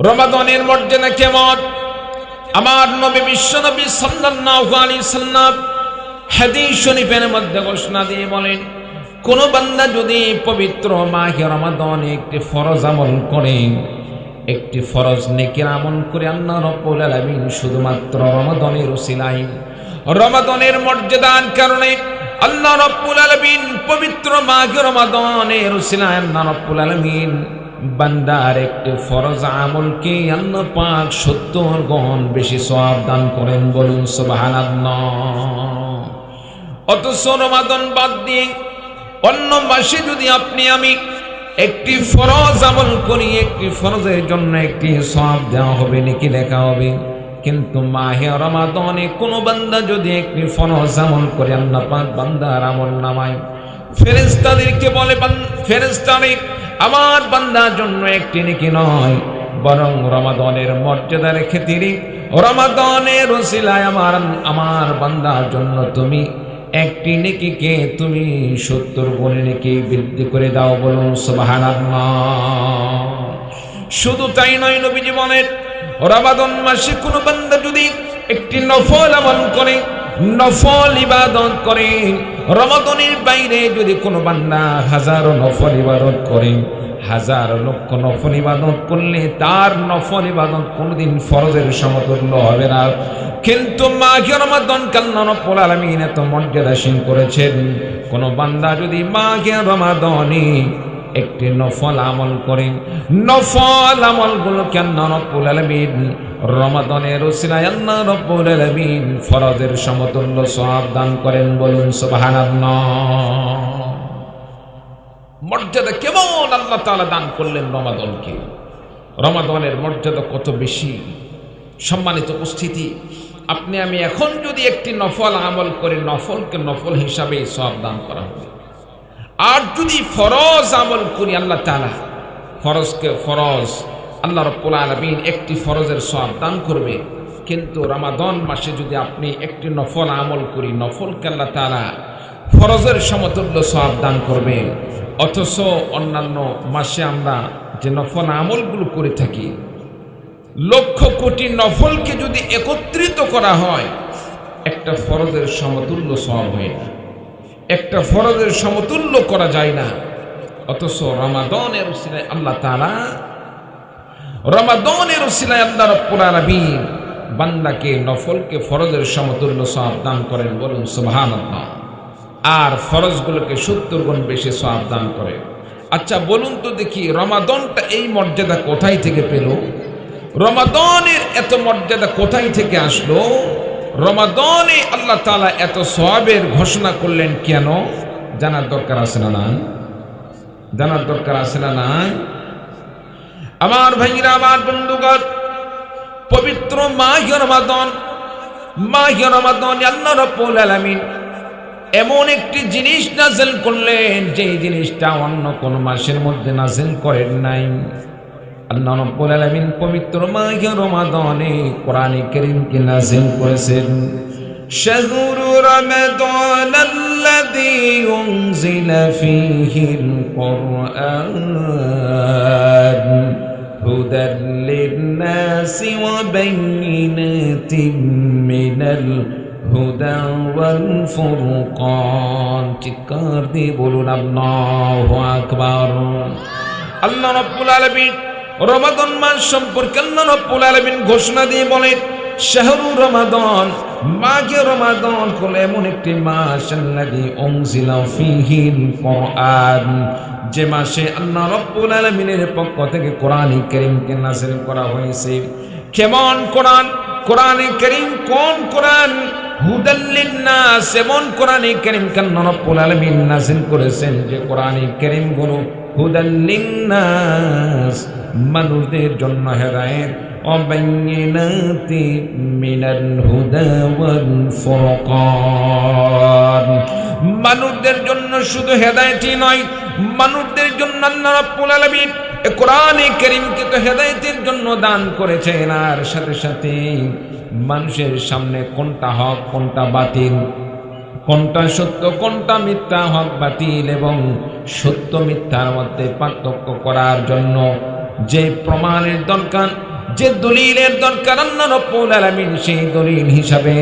রমাদানের মর্যাদা কেমন? আমার নবী বিশ্বনবী সাল্লাল্লাহু আলাইহি সাল্লাম হাদিস শরীফের মধ্যে ঘোষণা দিয়ে বলেন, কোন বান্দা যদি পবিত্র মাহে রমাদানে একটি ফরজ আমল করে, একটি ফরজ নেকির আমল করে, আল্লাহ রাব্বুল আলামিন শুধুমাত্র রমাদানের উসিলায়, রমাদানের মর্যাদার কারণে আল্লাহ রাব্বুল আলামিন পবিত্র মাহে রমাদানের উসিলায় আল্লাহ রাব্বুল আলামিন বান্দার একটি ফরজ আমলকে আল্লাহ পাক 70 গুণ বেশি সওয়াব দান করেন। বলুন সুবহানাল্লাহ। অথচ রমাদান বাদ দিয়ে অন্য মাসে যদি আপনি আমি একটি ফরজ আমল করি, একটি ফরজের জন্য একটি সওয়াব দেওয়া হবে, নেকি লেখা হবে। কিন্তু মাহে রমাদানে কোন বান্দা যদি একটি ফরজ আমল করে, আল্লাহ পাক বান্দার আমল নামায় ফেরেশতাদেরকে বলে, ফেরেশতারা আমার বান্দার জন্য একটি নেকি নয়, বরং রমাদানের মর্যাদার খাতিরে, রমাদানের ওসিলায় আমার বান্দার জন্য তুমি একটি নেকিকে তুমি 70 গুণ নেকি বৃদ্ধি করে দাও। বলুন সুবহানাল্লাহ। শুধু তাই নয়, নবীজি বলেন, রমাদান মাসে কোন বান্দা যদি একটি নফল আমল করে, নফল ইবাদত করে, রমাদানের বাইরে যদি কোনো বান্দা হাজারো নফল ইবাদত করে, হাজার লক্ষ নফল ইবাদত করলে তার নফল ইবাদত কোনোদিন ফরজের সমতুল্য হবে না। কিন্তু মাহে রমাদান আল্লাহ রাব্বুল আলামিন এত মর্যাদাশীল করেছেন, কোন বান্দা যদি মাহে রমাদানে একটি নফল আমল করে, নফল আমলগুলোকে আল্লাহ রাব্বুল আলামিন রমাদানের উসিলায় আল্লাহ রাব্বুল আলামিন ফরজের সমতুল্য সওয়াব দান করেন। বলুন সুবহানাল্লাহ। মর্যাদা কেমন আল্লাহ তাআলা দান করলেন রমাদানকে। রমাদানের মর্যাদা কত বেশি। সম্মানিত উপস্থিতি, আপনি আমি এখন যদি একটি নফল আমল করে, নফলকে নফল হিসাবে সওয়াব দান করা হবে। আর যদি ফরজ আমল করি, আল্লাহ তাআলা ফরজকে ফরজ, আল্লাহ রাব্বুল আলামিন একটি ফরজের সওয়াব দান করবে। কিন্তু রমাদান মাসে যদি আপনি একটি নফল আমল করি, নফলকে আল্লাহ তাআলা ফরজের সমতুল্য সওয়াব দান করবে। অথচ অন্যান্য মাসে আমরা যে নফল আমলগুলো করে থাকি, লক্ষ কোটি নফলকে যদি একত্রিত করা হয়, একটা ফরজের সমতুল্য সওয়াব হয় না, একটা ফরজের সমতুল্য করা যায় না। অথচ রমাদানের উসিলায় আল্লাহ তাআলা, রমাদানের উসিলায় আল্লাহ রাব্বুল আলামিন বান্দাকে নফলকে ফরজের সমতুল্য সওয়াব দান করেন। বলুন সুবহানাল্লাহ। আর ফরজগুলোকে 70 গুণ বেশি সওয়াব দান করে। আচ্ছা বলুন তো দেখি, রমাদানটা এই মর্যাদা কোথায় থেকে পেল? রমাদানের এত মর্যাদা কোথায় থেকে আসলো? রমাদানে আল্লাহ তাআলা এত সওয়াবের ঘোষণা করলেন কেন? জানার দরকার আছে না? জানার দরকার আছে না? আমার ভাইরা, আমার বন্ধুগণ, পবিত্র মাহে রমাদান, মাহে রমাদানে আল্লাহ রাব্বুল আলামিন এমন একটি জিনিস নাযিল করলেন, যে জিনিসটা অন্য কোন মাসের মধ্যে নাযিল করেন নাই। আল্লাহ রাব্বুল আলামিন পবিত্র মাহে রমাদানে কোরআনে কারীমকে নাযিল করেছেন। শাহরু রমাদান আল্লাযী উনজিলা ফীহিল কুরআন হুদাল লিন-নাসি ওয়া বাইয়িনাতিন মিনাল হুদা ওয়াল ফুরকান। চিৎকার দিয়ে বলুন আল্লাহু আকবার। আল্লাহ রাব্বুল আলামিন রমাদান মাস সম্পর্কে আল্লাহ রাব্বুল আলামিন ঘোষণা দিয়ে বলেন, শাহরু রমাদান, মাহে রমাদান হলো এমন একটি মাস, আল্লাযী উনজিলা ফীহিল কুরআন, যে মাসে আল্লাহ রাব্বুল আলামিনের পক্ষ থেকে কোরআনে কারীমকে নাযিল করা হয়েছে। কেমন কোরআন? কোরআনে কারীম কোন কোরআন? হুদাল লিন-নাস, এমন কোরআনে কারীমকে আল্লাহ রাব্বুল আলামিন নাযিল করেছেন যে কোরআনে কারীম গুলো হুদাল লিন-নাস, মানুষদের জন্য হেদায়েত, ওয়া বাইয়িনাতিন মিনাল হুদা ওয়াল ফুরকান, মানুষদের জন্য শুধু হেদায়েতই নয়, মানুষদের জন্য আল্লাহ রাব্বুল আলামিন কোরআনে কারীমকে তো হেদায়েতের জন্য দান করেছেন, আর সাথে সাথে মানুষের সামনে কোনটা হক কোনটা বাতিল, কোনটা সত্য কোনটা মিথ্যা, হক বাতিল এবং সত্য মিথ্যার মধ্যে পার্থক্য করার জন্য যে প্রমাণের দরকার, যে দলিলের দরকার, আল্লাহ রাব্বুল আলামিন সেই দলিল হিসাবে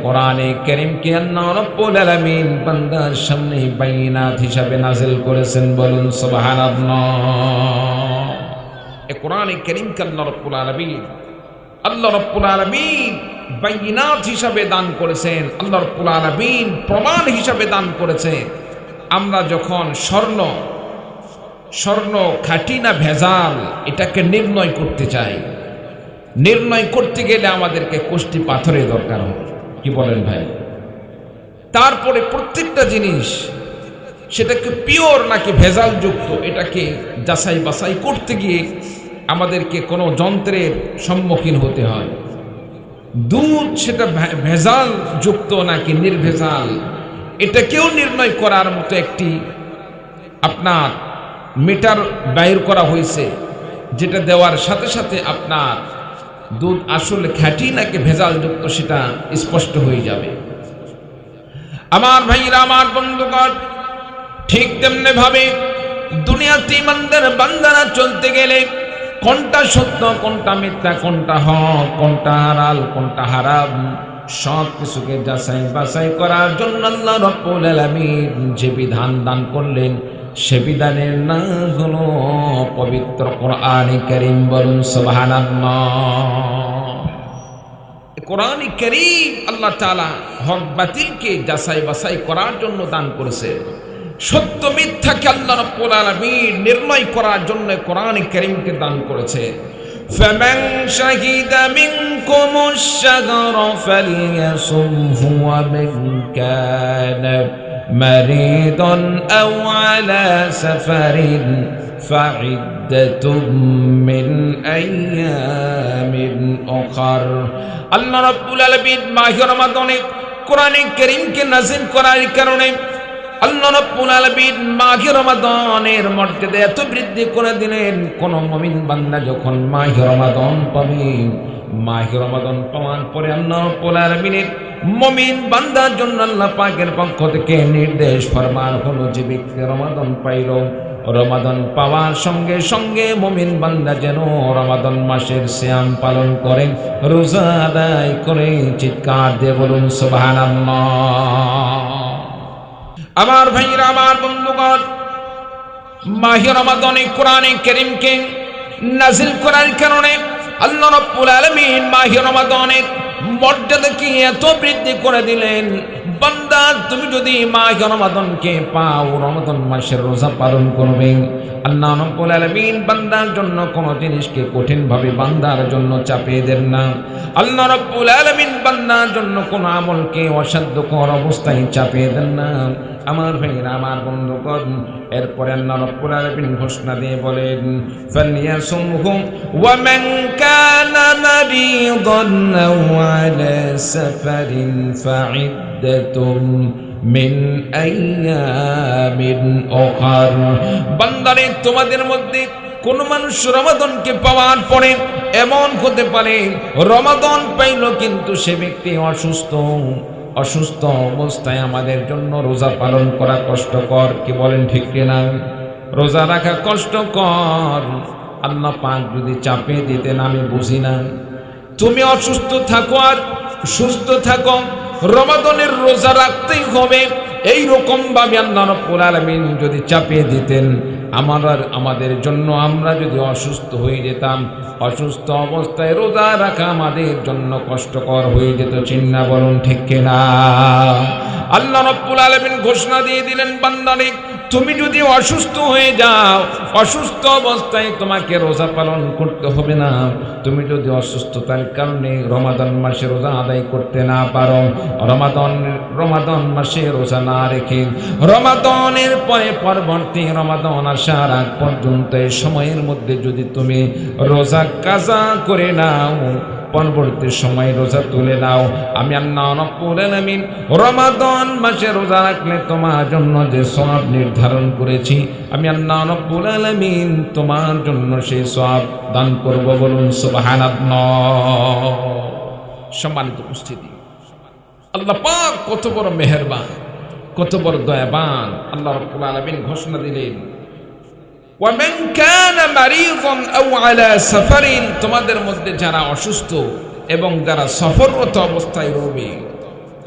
কোরআনে কারীমকে আল্লাহ রাব্বুল আলামিন বান্দার সামনে বাইনাত হিসাবে নাযিল করেছেন। বলুন সুবহানাল্লাহ। কোরআনে কারীমকে আল্লাহ রাব্বুল আলামিন বাইনাত হিসাবে দান করেছেন, আল্লাহ রাব্বুল আলামিন প্রমাণ হিসাবে দান করেছেন। আমরা যখন স্বর্ণ খাঁটি না ভেজাল এটাকে নির্ণয় করতে চাই, নির্ণয় করতে গেলে আমাদেরকে কোষ্টি পাথরের দরকার হবে। কি বলেন ভাই? তারপরে প্রত্যেকটা জিনিস সেটাকে পিওর নাকি ভেজাল যুক্ত এটাকে যাচাই বাছাই করতে গিয়ে আমাদেরকে কোনো যন্ত্রের সম্মুখীন হতে হয়। দুধ সেটা ভেজাল যুক্ত নাকি নির্ভেজাল এটাকেও নির্ণয় করার মতো একটি আপনার মিটার বাইর করা হয়েছে, যেটা দেওয়ার সাথে সাথে আপনার দুধ আসলে খাঁটি নাকি ভেজাল যুক্ত সেটা স্পষ্ট হয়ে যাবে। আমার ভাইরা, আমার বন্ধুগণ, ঠিক তেমনি ভাবে দুনিয়াতে ইমানদার বান্দারা চলতে গেলে কোনটা সত্য, কোনটা মিথ্যা, কোনটা হক, কোনটা হালাল, কোনটা হারাম সব কিছুকে যাচাই বাছাই করার জন্য আল্লাহ রাব্বুল আলামিন যে বিধান দান করলেন সে বিধানের নাম হলো পবিত্র কোরআনে কারীম। বলুন সুবহানাল্লাহ। কোরআনে কারীম আল্লাহ তাআলা হক বাতিলকে যাচাই বাছাই করার জন্য দান করেছে। সত্য মিথ্যাকে আল্লাহ রাব্বুল আলামিন নির্ণয় করার জন্য কোরআনে কারীমকে দান করেছে। فمن شهد منكم الشهر فليصمه ومن كان مريضا أو على سفر فعدة من أيام أخر। আল্লাহ রাব্বুল আলামিন মাহে রমাদানে কোরআনে কারীমকে নাযিল করার কারণে আল্লাহ রাব্বুল আলামিন মাহে রমাদানের মর্যাদা এত বৃদ্ধি করে দিলেন, কোন মুমিন বান্দা যখন মাহে রমাদান পাবে, মাহে রমাদান পাওয়ার পরে আল্লাহ রাব্বুল আলামিনের মুমিন বান্দার জন্য আল্লাহ পাকের পক্ষ থেকে নির্দেশ ফরমান হলো যে ব্যক্তি রমাদান পাইল, রমাদান পাওয়ার সঙ্গে সঙ্গে মুমিন বান্দা যেন রমাদান মাসের সিয়াম পালন করে, রোজা আদায় করে। চিৎকার দিয়ে বলুন সুবহানাল্লাহ। আমার ভাইরা, আমার বন্ধুগণ, মাহে রমাদানে কোরআনে কারীমকে নাযিল করার কারণে আল্লাহ রাব্বুল আলামিন মাহে রমাদানের মর্যাদাকে এত বৃদ্ধি করে দিলেন। বান্দা তুমি যদি মাহে রমাদানকে পাও, রমাদান মাসের রোজা পালন করবে, আল্লাহ রাব্বুল আলামিন বান্দার জন্য কোনো জিনিসকে কঠিনভাবে বান্দার জন্য চাপিয়ে দেন না। আল্লাহ রাব্বুল আলামিন বান্দার জন্য কোনো আমলকে অসাধ্যকর অবস্থায় চাপিয়ে দেন না। আমার ভাইরা, আমার বন্ধুগণ, এরপরে আল্লাহ রাব্বুল আলামিন ঘোষণা দিয়ে বলেন ফালিয়াসুমহু ওয়া মান কানা মারিদান আও আলা সাফারিন ফাইদ্দাতুম মিন আইয়ামিন উখর। বান্দারে, তোমাদের মধ্যে কোন মানুষ রমাদানকে পাওয়ার পরে এমন হতে পারে রমাদান পাইল কিন্তু সে ব্যক্তি অসুস্থ অবস্থায় আমাদের জন্য রোজা পালন করা কষ্টকর। কি বলেন ঠিক কিনা? রোজা রাখা কষ্টকর। আল্লাহ পাক যদি চাপিয়ে দিতেন আমি বুঝি না। তুমি অসুস্থ থাকো আর সুস্থ থাকো, রমাদানের রোজা রাখতেই হবে, এই রকম ভাবে আল্লাহ রাব্বুল আলামিন যদি চাপিয়ে দিতেন আমাদের জন্য, আমরা যদি অসুস্থ হয়ে যেতাম, অসুস্থ অবস্থায় রোজা রাখা আমাদের জন্য কষ্টকর হয়ে যেত। চিন্না বলুন ঠিক কিনা? আল্লাহ রাব্বুল আলামিন ঘোষণা দিয়ে দিলেন বান্দারে, তুমি যদি অসুস্থ হয়ে যাও, অসুস্থ অবস্থায় তোমাকে রোজা পালন করতে হবে না। তুমি যদি অসুস্থতার কারণে রমাদান মাসে রোজা আদায় করতে না পারো, রমাদান মাসে রোজা না রেখে রমাদানের পরে পরবর্তী রমাদান আসার আগ পর্যন্ত এই সময়ের মধ্যে যদি তুমি রোজা কাজা করে নাও, পরবর্তী সময় রোজা তুলে নাও, আমি আল্লাহ রাব্বুল আলামিন রমাদান মাসে রোজা রাখলে তোমার জন্য যে সওয়াব নির্ধারণ করেছি, আমি আল্লাহ রাব্বুল আলামিন তোমার জন্য সেই সওয়াব দান করব। বলুন সুবহানাল্লাহ। সম্মানিত উপস্থিতি, আল্লাহ পাক কত বড় মেহেরবান, কত বড় দয়াবান। আল্লাহ রাব্বুল আলামিন ঘোষণা দিলেন ওয়ামান কানা মারিদান আও আলা সাফারিন, তোমাদের মধ্যে যারা অসুস্থ এবং যারা সফররত অবস্থায় রবে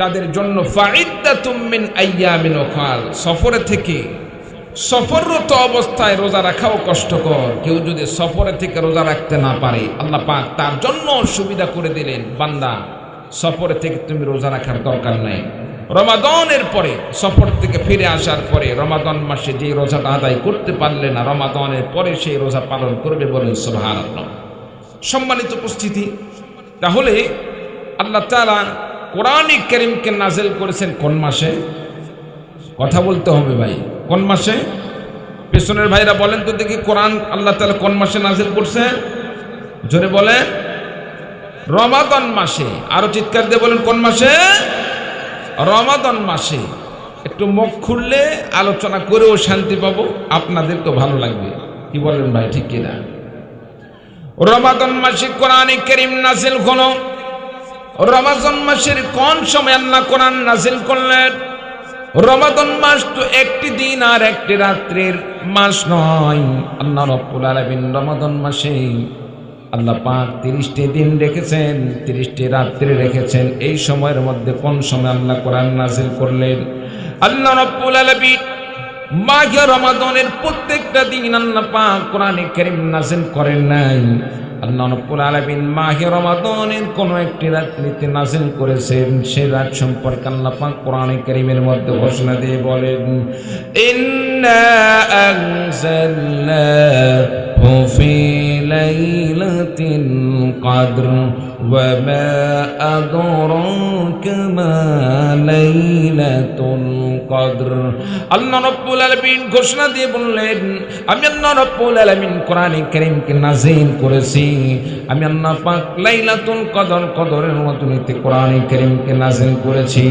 তাদের জন্য ফাইদ্দাতুম মিন আইয়ামিন উখার, সফরে থেকে সফররত অবস্থায় রোজা রাখাও কষ্টকর। কেউ যদি সফরে থেকে রোজা রাখতে না পারে, আল্লাহ পাক তার জন্য সুবিধা করে দিলেন, বান্দা সফরে থেকে তুমি রোজা রাখার দরকার নাই। রমাদানের পরে, সফর থেকে ফিরে আসার পরে রমাদান মাসে যে রোজাটা আদায় করতে পারলে না, রমাদানের পরে সেই রোজা পালন করবে, বলেন সুবহানাল্লাহ। সম্মানিত উপস্থিতি, তাহলে আল্লাহ তাআলা কোরআন কারীমকে নাযিল করেছেন কোন মাসে? কথা বলতে হবে ভাই, কোন মাসে? পেছনের ভাইরা বলেন তো দেখি, কোরআন আল্লাহ তাআলা কোন মাসে নাযিল করছেন? জোরে বলেন। রমাদান মাসে। আরো চিৎকার দিয়ে বলেন, কোন মাসে? রমাদান মাসে। একটু মুখ খুললে আলোচনা করেও শান্তি পাবো, আপনাদেরকে ভালো লাগবে। কি বলেন ভাই, ঠিক কিনা? রমাদান মাসে কোরআন কারীম নাযিল হলো। রমাদান মাসের কোন সময় আল্লাহ কোরআন নাযিল করলেন? রমাদান মাস তো একটি দিন আর একটি রাত্রির মাস নয়। আল্লাহ রাব্বুল আলামিন রমাদান মাসে আল্লাহ পাক 30টি দিন রেখেছেন, 30টি রাত্রি রেখেছেন। এই সময়ের মধ্যে কোন সময় আল্লাহ কোরআন নাযিল করলেন? আল্লাহ রাব্বুল আলামিন মাহে রমাদানের প্রত্যেকটা দিন আল্লাহ পাক কোরআনে কারীম নাযিল করেন নাই। আল্লাহ রাব্বুল আলামিন মাহে রমাদানের কোন একটি রাত্রিতে নাযিল করেছেন। সেই রাত সম্পর্কে আল্লাহ পাক কোরআনে কারীমের মধ্যে ঘোষণা দিয়ে বলেন, ইন্না আনজালনাহু ফি লাইলাতিল কদর ওয়া মা আদরাকা মা লাইলাতুল কদর। আল্লাহ রাব্বুল আলামিন ঘোষণা দিয়ে বললেন, আমি আল্লাহ রাব্বুল আলামিন কোরআনে কারীমকে নাযিল করেছি। আমি আল্লাহ পাক লাইলাতুল কদর, কদরের মতনিতে কোরআনে কারীমকে নাযিল করেছি।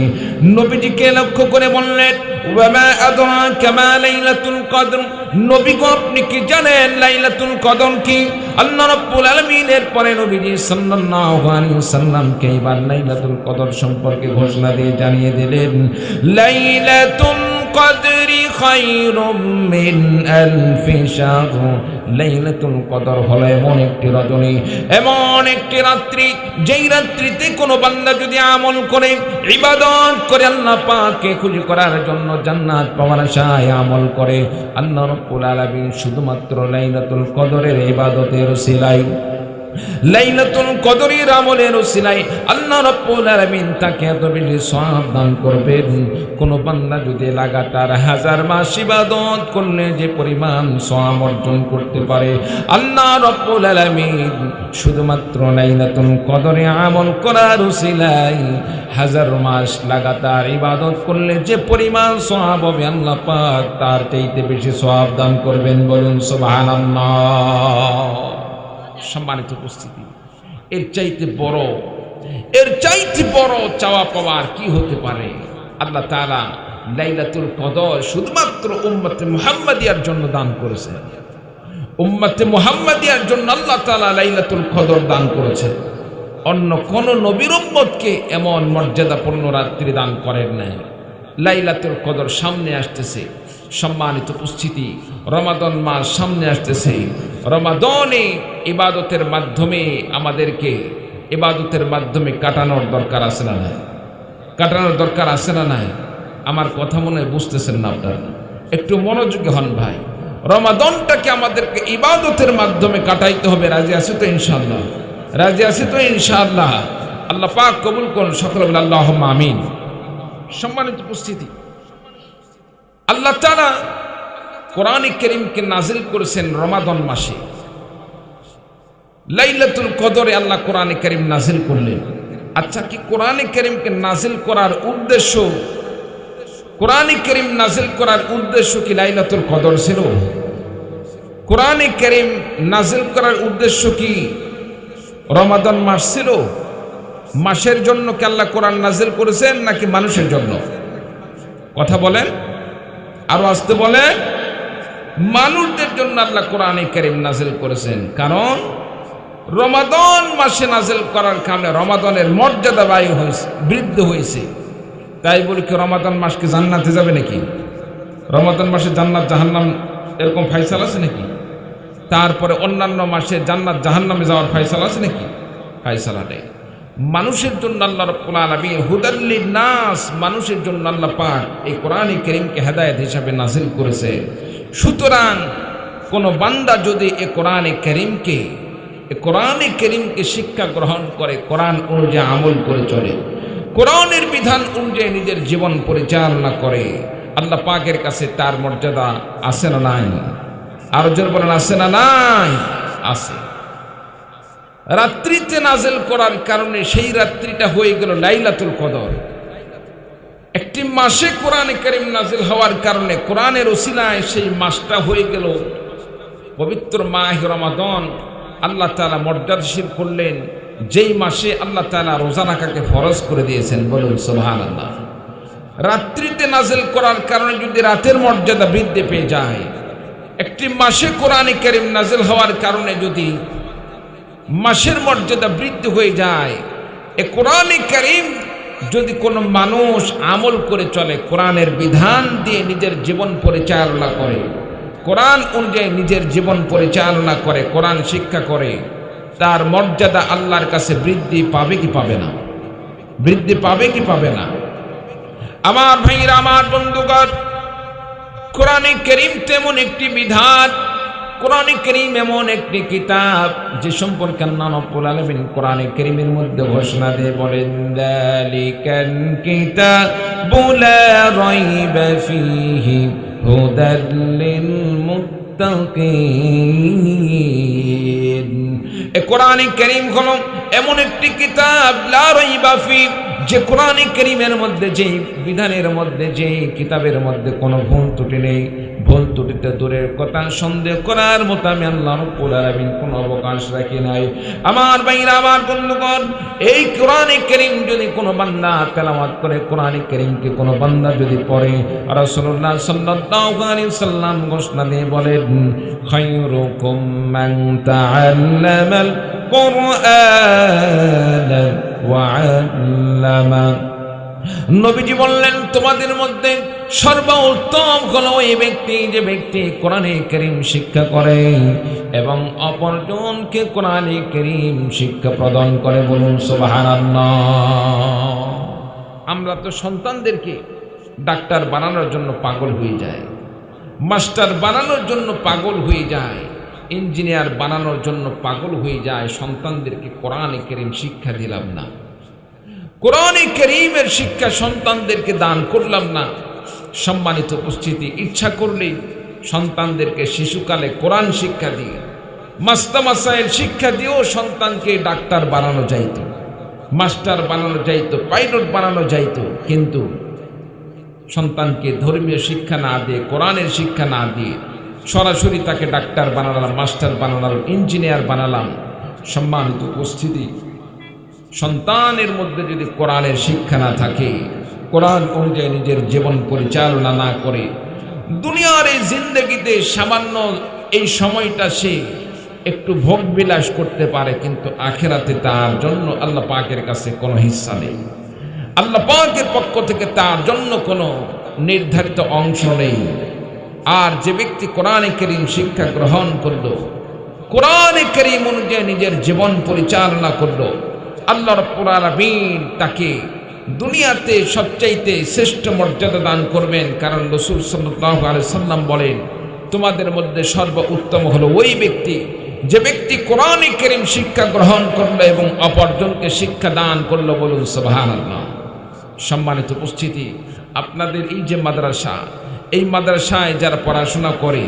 নবীজিকে লক্ষ্য করে বললেন, ওয়া মা আদরাকা মা লাইলাতুল কদর, নবী গো আপনি কি জানেন লাইলাতুল কদর কি? আল্লাহ রাব্বুল আলামিনের পরে নবীজি সাল্লাল্লাহু আলাইহি ওয়াসাল্লামকে এবার লাইলাতুল কদর সম্পর্কে ঘোষণা দিয়ে জানিয়ে দিলেন, লাইলাতুল কদরি খায়রুম মিন আলফি শাহর। লাইলাতুল কদর হলো এমন একটি রজনী, এমন একটি রাত্রি, যেই রাত্রিতে কোনো বান্দা যদি আমল করে, ইবাদত করে, আল্লাহ পাককে খুশি করার জন্য, জান্নাত পাওয়ার আশায় আমল করে, আল্লাহ রাব্বুল আলামিন শুধুমাত্র লাইলাতুল কদরের ইবাদতের উসিলায়, লাইলাতুল কদরের আমলের উসিলায় আল্লাহ রাব্বুল আলামিন তাকে এত বেশি সওয়াব দান করবেন। কোন বান্দা যদি লাগাতার 1000 মাস ইবাদত করলে যে পরিমাণ সওয়াব অর্জন করতে পারে, আল্লাহ রাব্বুল আলামিন শুধুমাত্র লাইলাতুল কদরে আমল করার উসিলায় 1000 মাস লাগাতার ইবাদত করলে যে পরিমাণ সওয়াব হবে, আল্লাহ পাক তার চাইতে বেশি সওয়াব দান করবেন, বলুন সুবহানাল্লাহ। সম্মানিত উপস্থিতি, এর চাইতে বড় চাওয়া পাওয়ার কি হতে পারে? আল্লাহ তাআলা লাইলাতুল কদর শুধুমাত্র উম্মতে মুহাম্মাদিয়ার জন্য দান করেছেন। উম্মতে মুহাম্মাদিয়ার জন্য আল্লাহ তাআলা লাইলাতুল কদর দান করেছেন। অন্য কোন নবীর উম্মতকে এমন মর্যাদাপূর্ণ রাত্রি দান করেন নাই। লাইলাতুল কদর সামনে আসতেছে। সম্মানিত উপস্থিতি, রমাদান মাস সামনে আসতেছে। রমাদানে ইবাদতের মাধ্যমে আমাদেরকে ইবাদতের মাধ্যমে কাটানোর দরকার আছে না নাই? কাটানোর দরকার আছে না নাই? আমার কথা মনে বুঝতেছেন না আপনারা? একটু মনোযোগী হন ভাই। রমাদানটাকে আমাদেরকে ইবাদতের মাধ্যমে কাটাইতে হবে। রাজি আছে তো ইনশাআল্লাহ? রাজি আছে তো ইনশাআল্লাহ? আল্লাহ পাক কবুল করুন, সকলে বলে আল্লাহুম্মা আমিন। সম্মানিত উপস্থিতি, আল্লাহ তাআলা কোরআনে কারীমকে নাযিল করেছেন রমাদান মাসে। লাইলাতুল কদরে আল্লাহ কোরআনে কারীম নাযিল করলেন। আচ্ছা, কি কোরআনে কারীমকে নাযিল করার উদ্দেশ্য, কোরআনে কারীম নাযিল করার উদ্দেশ্য কি লাইলাতুল কদর ছিল? কোরআনে কারীম নাযিল করার উদ্দেশ্য কি রমাদান মাস ছিল? মাসের জন্য কি আল্লাহ কোরআন নাযিল করেছেন নাকি মানুষের জন্য? কথা বলেন, আরো আসতে বলেন। মানুষদের জন্য আল্লাহ কোরআনে কারীম নাযিল করেছেন, কারণ রমাদান মাসে নাযিল করার কারণে রমাদানের মর্যাদা বৃদ্ধি হয়েছে। তাই বলি কি রমাদান মাসকে জান্নাতে যাবে নাকি? রমাদান মাসে জান্নাত জাহান্নাম এরকম ফাইসাল আছে নাকি? তারপরে অন্যান্য মাসে জান্নাত জাহান্নামে যাওয়ার ফয়সালা আছে নাকি? ফয়সালা নেই। মানুষের জন্য আল্লাহ রাব্বুল আলামিন হুদাল লিন-নাস, মানুষের জন্য আল্লাহ পাক এই কোরআনে কারীমকে হেদায়েত হিসাবে নাযিল করেছে। সুতরাং কোন বান্দা যদি এই কোরআনে কারীমকে শিক্ষা গ্রহণ করে, কোরআন অনুযায়ী আমল করে চলে, কোরআনের বিধান অনুযায়ী নিজের জীবন পরিচালনা করে, আল্লাহ পাকের কাছে তার মর্যাদা আছে না নাই? আরো জোর বলেন, আছে না নাই? আছে। রাত্রিতে নাজিল করার কারণে সেই রাত্রিটা হয়ে গেল লাইলাতুল কদর। একটি মাসে কোরআনে কারীম নাজিল হওয়ার কারণে কোরআনের ওসিলায় সেই মাসটা হয়ে গেল পবিত্র মাহে রমাদান। আল্লাহ তাআলা মর্যাদাশীল করলেন যেই মাসে আল্লাহ তাআলা রোজা রাখাকে ফরজ করে দিয়েছেন। বলুন সুবহানাল্লাহ। রাত্রিতে নাজিল করার কারণে যদি রাতের মর্যাদা বৃদ্ধি পেয়ে যায়, একটি মাসে কোরআনে কারীম নাজিল হওয়ার কারণে যদি মাসের মর্যাদা বৃদ্ধি হয়ে যায়, এ কোরআনে কারীম যদি কোনো মানুষ আমল করে চলে, কোরআনের বিধান দিয়ে নিজের জীবন পরিচালনা করে, কোরআন অনুযায়ী নিজের জীবন পরিচালনা করে, কোরআন শিক্ষা করে, তার মর্যাদা আল্লাহর কাছে বৃদ্ধি পাবে কি পাবে না? বৃদ্ধি পাবে কি পাবে না? আমার ভাইরা, আমার বন্ধুগণ, কোরআনে কারীম তেমন একটি বিধান, কোরআনে কারীম এমন একটি কিতাব যে সম্পর্কে আল্লাহ রাব্বুল আলামিন কোরআনে কারীমের মধ্যে ঘোষণা দিয়ে বলেন, যালিকাল কিতাবু লা রাইবা ফীহি হুদাল লিল মুত্তাকিন। এই কোরআনে কারীম হলো এমন একটি কিতাব, লা রাইবা ফীহি, যে কোরআনে কারীমের মধ্যে, যে বিধানের মধ্যে, যে কিতাবের মধ্যে কোনো ভুল ত্রুটি নেই। ভুল ত্রুটিতে দূরের কথা, সন্দেহ করার মতো আমি আল্লাহ রাব্বুল আলামিন কোনো অবকাশ রাখি নাই। আমার ভাইরা, আমার বন্ধুগণ, এই কোরআনে কারীম যদি কোনো বান্দা তেলাওয়াত করে, কোরআনে কারীমকে কোনো বান্দা যদি পড়ে, রাসূলুল্লাহ সাল্লাল্লাহু আলাইহি ওয়াসাল্লাম ঘোষণা দিয়ে বলেন, খায়রুকুম মান তাআল্লামাল কুরআন ওয়া আল্লামা। নবীজি বললেন, তোমাদের মধ্যে সর্বোত্তম হলো ওই ব্যক্তি যে ব্যক্তি কোরআনে কারীম শিক্ষা করে এবং অপরজনকে কোরআনে কারীম শিক্ষা প্রদান করে। বলুন সুবহানাল্লাহ। আমরা তো সন্তানদেরকে ডাক্তার বানানোর জন্য পাগল হয়ে যায়, মাস্টার বানানোর জন্য পাগল হয়ে যায়, ইঞ্জিনিয়ার বানানোর জন্য পাগল হয়ে যায়। সন্তানদেরকে কোরআনে কারীম শিক্ষা দিলাম না, কোরআনে কারীমের শিক্ষা সন্তানদেরকে দান করলাম না। সম্মানিত উপস্থিতি, ইচ্ছা করলেই সন্তানদেরকে শিশুকালে কোরআন শিক্ষা দিয়ে, মাস্তা মাসাইল শিক্ষা দিয়েও সন্তানকে ডাক্তার বানানো যাইত, মাস্টার বানানো যাইত, পাইলট বানানো যাইত। কিন্তু সন্তানকে ধর্মীয় শিক্ষা না দিয়ে, কোরআনের শিক্ষা না দিয়ে সরাসরি তাকে ডাক্তার বানালাম, মাস্টার বানালাম, ইঞ্জিনিয়ার বানালাম। সম্মানিত উপস্থিতি, সন্তানের মধ্যে যদি কোরআনের শিক্ষা না থাকে, কোরআন অনুযায়ী নিজের জীবন পরিচালনা না করে, দুনিয়ার এই জিন্দগিতে সামান্য এই সময়টা সে একটু ভোগ বিলাস করতে পারে, কিন্তু আখিরাতে তার জন্য আল্লাহ পাকের কাছে কোনো হিস্সা নেই। আল্লাহ পাকের পক্ষ থেকে তার জন্য কোনো নির্ধারিত অংশ নেই। আর যে ব্যক্তি কোরআনে কারীম শিক্ষা গ্রহণ করলো, কোরআনে কারীম অনুযায়ী নিজের জীবন পরিচালনা করলো, আল্লাহ রাব্বুল আলামিন তাকে দুনিয়াতে সবচাইতে শ্রেষ্ঠ মর্যাদা দান করবেন। কারণ রাসূল সাল্লাল্লাহু আলাইহি সাল্লাম বলেন, তোমাদের মধ্যে সর্বোত্তম হলো ওই ব্যক্তি যে ব্যক্তি কোরআনে কারীম শিক্ষা গ্রহণ করলো এবং অপরজনকে শিক্ষা দান করলো। বলুন সুবহানাল্লাহ। সম্মানিত উপস্থিতি, আপনাদের এই যে মাদ্রাসা, এই মাদ্রাসায় যারা পড়াশোনা করে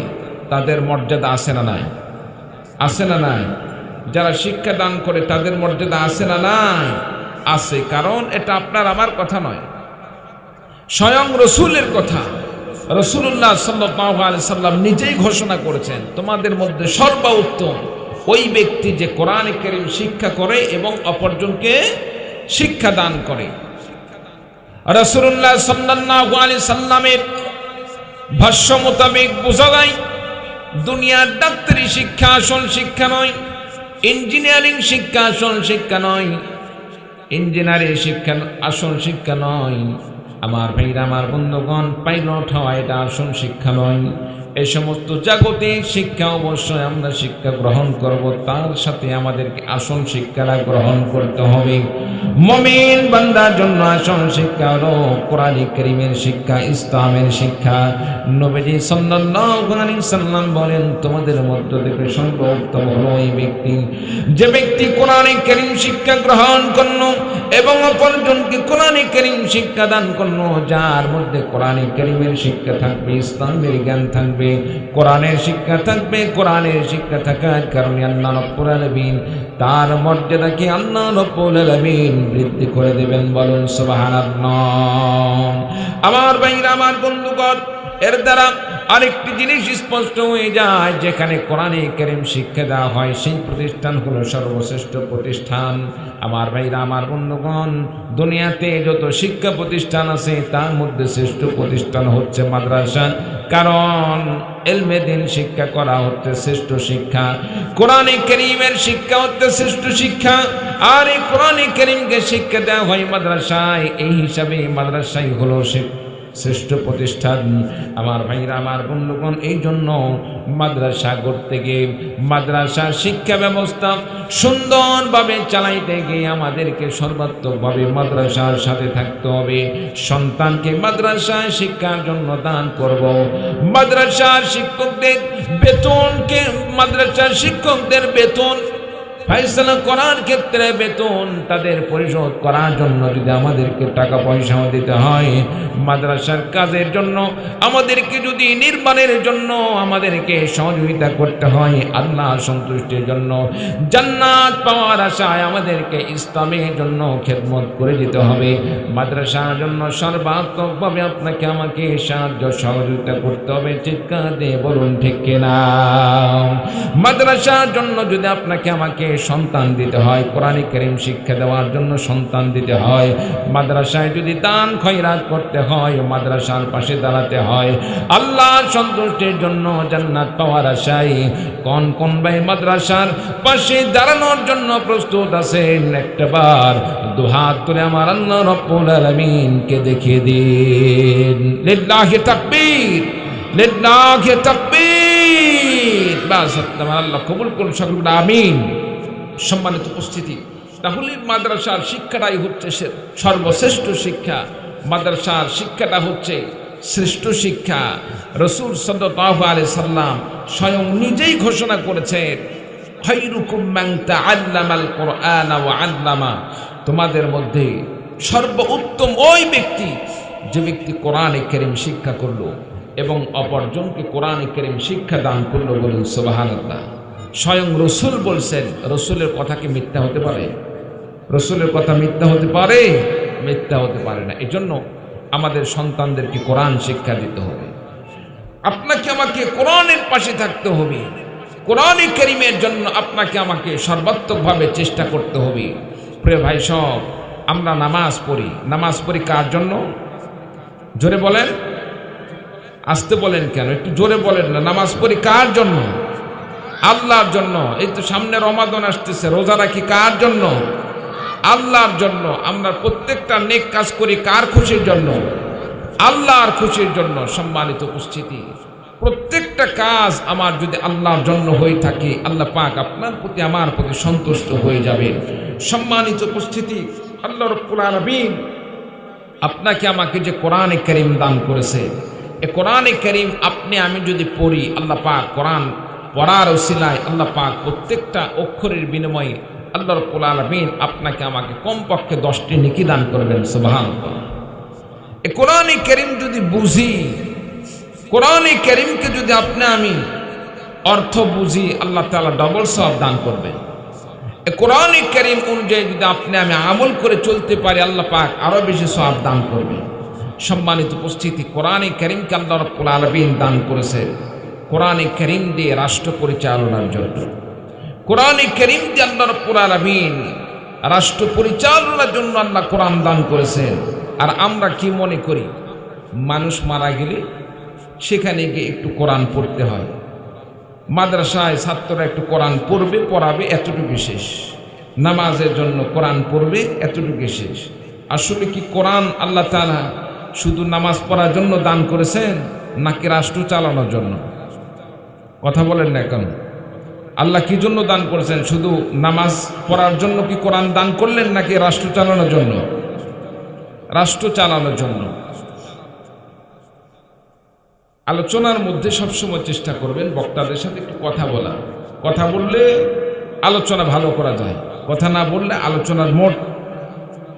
তাদের মর্যাদা আছে না নাই? আছে না নাই? যারা শিক্ষা দান করে তাদের মর্যাদা আছে না নাই? আছে। কারণ এটা আপনার আমার কথা নয়, স্বয়ং রসুলের কথা। রাসূলুল্লাহ সাল্লাল্লাহু আলাইহি সাল্লাম নিজেই ঘোষণা করেছেন, তোমাদের মধ্যে সর্বোত্তম ওই ব্যক্তি যে কোরআনে কারীম শিক্ষা করে এবং অপরজনকে শিক্ষা দান করে। রাসূলুল্লাহ সাল্লাল্লাহু আলাইহি সাল্লামের ভাষ্য মোতাবেক বোঝা যায়, দুনিয়ার ডাক্তারি শিক্ষা আসল শিক্ষা নয়, ইঞ্জিনিয়ারিং শিক্ষা আসল শিক্ষা নয়, ইঞ্জিনিয়ারিং শিক্ষা আসল শিক্ষা নয়। আমার ভাইরা, আমার বন্ধুগণ, পাইলট হওয়া এটা আসল শিক্ষা নয়। এই সমস্ত জাগতিক শিক্ষা অবশ্যই আমরা শিক্ষা গ্রহণ করব, তার সাথে আমাদেরকে আসল শিক্ষাটা গ্রহণ করতে হবে। মুমিন বান্দার জন্য আসল শিক্ষা হলো কোরআন কারীমের শিক্ষা, ইসলামের শিক্ষা। নবীজি সাল্লাল্লাহু আলাইহি সাল্লাম বলেন, তোমাদের মধ্য থেকে সর্বোত্তম হলো ওই ব্যক্তি যে ব্যক্তি কোরআন কারীম শিক্ষা গ্রহণ করল এবং অপরজনকে কোরআন কারীম শিক্ষা দান করল, যার মধ্যে কোরআন কারীমের শিক্ষা থাকবে, ইসলামের জ্ঞান থাকবে, কোরআনের শিক্ষা থাকবে। কোরআনের শিক্ষা থাকার কারণে আল্লাহ রাব্বুল আলামিন তার মর্যাদাকে আল্লাহ রাব্বুল আলামিন বৃদ্ধি করে দেবেন। বলুন সুবহানাল্লাহ। আমার ভাইরা, আমার বন্ধুগণ, এর দ্বারা আরেকটি জিনিস স্পষ্ট হয়ে যায়, যেখানে কোরআনে কারীম শিক্ষা দেওয়া হয় সেই প্রতিষ্ঠান হলো সর্বশ্রেষ্ঠ প্রতিষ্ঠান। আমার ভাইরা, আমার বন্ধুগণ, দুনিয়াতে যত শিক্ষা প্রতিষ্ঠান আছে তার মধ্যে শ্রেষ্ঠ প্রতিষ্ঠান হচ্ছে মাদ্রাসা, কারণ ইলমে দ্বীন শিক্ষা করা হচ্ছে শ্রেষ্ঠ শিক্ষা। কোরআনে কারীমের শিক্ষা হচ্ছে শ্রেষ্ঠ শিক্ষা, আর এই কোরআনে কারীমকে শিক্ষা দেওয়া হয় মাদ্রাসায়। এই হিসাবে মাদ্রাসাই হলো শ্রেষ্ঠ প্রতিষ্ঠান। আমার ভাইরা, আমার বন্ধুগণ, এই জন্য মাদ্রাসা করতে গিয়ে, মাদ্রাসা শিক্ষা ব্যবস্থা সুন্দরভাবে চালাইতে গিয়ে আমাদেরকে সর্বাত্মকভাবে মাদ্রাসার সাথে থাকতে হবে। সন্তানকে মাদ্রাসায় শিক্ষার জন্য দান করব। মাদ্রাসার শিক্ষকদের বেতনকে, মাদ্রাসার শিক্ষকদের বেতন ফাইসলা করার ক্ষেত্রে বেতন তাদের পরিশোধ করার জন্য যদি আমাদেরকে টাকা পয়সাও দিতে হয়, মাদ্রাসার কাজের জন্য আমাদেরকে যদি নির্মাণের জন্য আমাদেরকে সহযোগিতা করতে হয়, আল্লাহ সন্তুষ্টির জন্য, জান্নাত পাওয়ার আশায় আমাদেরকে ইসলামের জন্য খেদমত করে দিতে হবে। মাদ্রাসার জন্য সর্বাত্মকভাবে আপনাকে আমাকে সাহায্য সহযোগিতা করতে হবে। চিৎকার দিয়ে বলুন ঠিক কিনা? মাদ্রাসার জন্য যদি আপনাকে আমাকে সন্তান দিতে হয়, কোরআন কারীম শিক্ষা দেওয়ার জন্য সন্তান দিতে হয়, মাদ্রাসায় যদি দান খয়রাত করতে হয়, মাদ্রাসার পাশে দাঁড়াতে হয়, আল্লাহর সন্তুষ্টির জন্য, জান্নাত পাওয়ার আশায়, কোন কোন ভাই মাদ্রাসার পাশে দাঁড়ানোর জন্য প্রস্তুত আছেন? একটাবার দুহাত তুলে আমার আল্লাহ রাব্বুল আলামিনকে দেখিয়ে দিন। লিল্লাহি তাকবীর, লিল্লাহি তাকবীর। বাস, আমার আল্লাহ কবুল করুন সকলকে, আমিন। সম্মানিত উপস্থিতি, তাহলে মাদ্রাসার শিক্ষাটাই হচ্ছে সর্বশ্রেষ্ঠ শিক্ষা। মাদ্রাসার শিক্ষাটা হচ্ছে শ্রেষ্ঠ শিক্ষা। রাসূল সাল্লাল্লাহু আলাইহি সাল্লাম স্বয়ং নিজেই ঘোষণা করেছেন, খায়রুকুম মান তাআল্লামাল কুরআনা ওয়া আল্লামা, তোমাদের মধ্যে সর্বোত্তম ওই ব্যক্তি যে ব্যক্তি কোরআনে কারীম শিক্ষা করলো এবং অপরজনকে কোরআনে কারীম শিক্ষা দান করলো। বলুন সুবহানাল্লাহ। স্বয়ং রসুল বলছেন, রসুলের কথা কি মিথ্যা হতে পারে? রসুলের কথা মিথ্যা হতে পারে? মিথ্যা হতে পারে না। এজন্য আমাদের সন্তানদেরকে কোরআন শিক্ষা দিতে হবে। আপনাকে আমাকে কোরআনের পাশে থাকতে হবে। কোরআনে কারীমের জন্য আপনাকে আমাকে সর্বাত্মকভাবে চেষ্টা করতে হবে। প্রিয় ভাই সব, আমরা নামাজ পড়ি। নামাজ পড়ি কার জন্য? জোরে বলেন, আসতে বলেন কেন? একটু জোরে বলেন না। নামাজ পড়ি কার জন্য? আল্লাহর জন্য। এই তো সামনে রমাদান আসতেছে, রোজা রাখি কার জন্য? আল্লাহর জন্য। আমরা প্রত্যেকটা নেক কাজ করি কার খুশির জন্য? আল্লাহর খুশির জন্য। সম্মানিত উপস্থিতি, প্রত্যেকটা কাজ আমার যদি আল্লাহর জন্য হয়ে থাকে, আল্লাহ পাক আপনার প্রতি আমার প্রতি সন্তুষ্ট হয়ে যাবেন। সম্মানিত উপস্থিতি, আল্লাহ রাব্বুল আলামিন আপনাকে আমাকে যে কোরআনে কারীম দান করেছে, এই কোরআনে কারীম আপনি আমি যদি পড়ি, আল্লাহ পাক কোরআন পড়ার ওসিলায় আল্লাহ পাক প্রত্যেকটা অক্ষরের বিনিময়ে আল্লাহ রাব্বুল আলামিন আপনাকে আমাকে কমপক্ষে 10টি নেকি দান করবেন। সুবহানাল্লাহ। এই কোরআনে কারীম যদি বুঝি, কোরআনে কারীমকে যদি আপনি আমি অর্থ বুঝি, আল্লাহ তাআলা ডবল সওয়াব দান করবেন। এই কোরআনে কারীম অনুযায়ী যদি আপনি আমি আমল করে চলতে পারি, আল্লাহ পাক আরো বেশি সওয়াব দান করবেন। সম্মানিত উপস্থিতি, কোরআনে কারীমকে আল্লাহ রাব্বুল আলামিন দান করেছে কোরআনে কারীম দিয়ে রাষ্ট্র পরিচালনার জন্য। কোরআনে কারীম দিয়ে আল্লাহ রাব্বুল আলামিন রাষ্ট্র পরিচালনার জন্য আল্লাহ কোরআন দান করেছেন। আর আমরা কি মনে করি? মানুষ মারা গেলে সেখানে গিয়ে একটু কোরআন পড়তে হয়, মাদ্রাসায় ছাত্ররা একটু কোরআন পড়বে, পড়াবে, এতটুকু শেষ। নামাজের জন্য কোরআন পড়বে, এতটুকু শেষ। আসলে কি কোরআন আল্লাহ তাআলা শুধু নামাজ পড়ার জন্য দান করেছেন নাকি রাষ্ট্র চালানোর জন্য? কথা বলেন না কেন? আল্লাহ কি জন্য দান করেছেন? শুধু নামাজ পড়ার জন্য কি কোরআন দান করলেন, নাকি রাষ্ট্র চালানোর জন্য? রাষ্ট্র চালানোর জন্য। আলোচনার মধ্যে সবসময় চেষ্টা করবেন বক্তাদের সাথে একটু কথা বলা। কথা বললে আলোচনা ভালো করা যায়, কথা না বললে আলোচনার মোট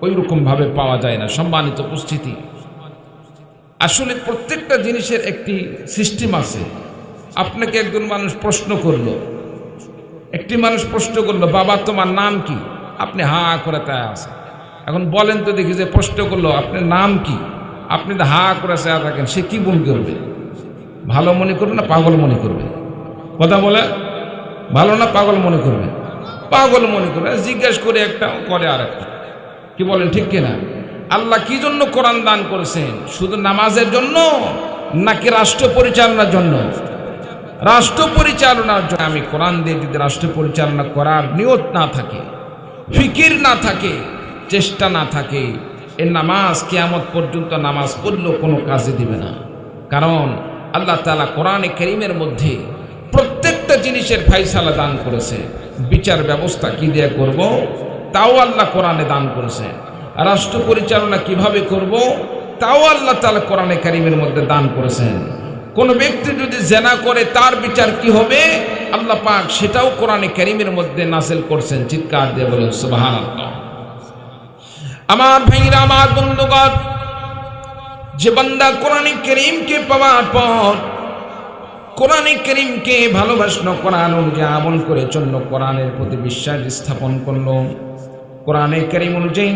ওই রকম ভাবে পাওয়া যায় না। সম্মানিত উপস্থিতি, আসলে প্রত্যেকটা জিনিসের একটি সিস্টেম আছে। আপনাকে একজন মানুষ প্রশ্ন করলো, একটি মানুষ প্রশ্ন করলো, বাবা তোমার নাম কি? আপনি হা করে তাই আছে। এখন বলেন তো দেখি, যে প্রশ্ন করলো আপনার নাম কি, আপনি তো হা করে চায় থাকেন, সে কি মনে করবে? ভালো মনে করবে না পাগল মনে করবে? কথা বলে, ভালো না পাগল মনে করবে? পাগল মনে করবে। জিজ্ঞেস করে একটা করে আর একটা। কি বলেন, ঠিক কিনা? আল্লাহ কি জন্য কোরআন দান করেছেন? শুধু নামাজের জন্য নাকি রাষ্ট্র পরিচালনার জন্য? রাষ্ট্র পরিচালনার জন্য। আমি কোরআন দিয়ে যদি রাষ্ট্র পরিচালনা করার নিয়ত না থাকে, ফিকির না থাকে, চেষ্টা না থাকে, এর নামাজ কিয়ামত পর্যন্ত নামাজ পড়লেও কোনো কাজে দিবে না। কারণ আল্লাহ তাআলা কোরআনে কারীমের মধ্যে প্রত্যেকটা জিনিসের ফায়সালা দান করেছে। বিচার ব্যবস্থা কি দিয়ে করব তাও আল্লাহ কোরআনে দান করেছে। রাষ্ট্র পরিচালনা কিভাবে করব তাও আল্লাহ তাআলা কোরআনে কারীমের মধ্যে দান করেছেন। কোন ব্যক্তি যদি জেনা করে তার বিচার কি হবে আল্লাহ পাক সেটাও কোরআনে কারীমের মধ্যে নাযিল করছেন। চিৎকার দিয়ে বলেন সুবহানাল্লাহ। আমার ভাইরা, আমার বন্ধুগণ, যে বান্দা কোরআনে কারীমকে পাওয়ার পর কোরআনে কারীমকে ভালোবাসলো, কোরআন অনুযায়ী আমল করে চলল, কোরআনের প্রতি বিশ্বাস স্থাপন করলো, কোরআনে কারীম অনুযায়ী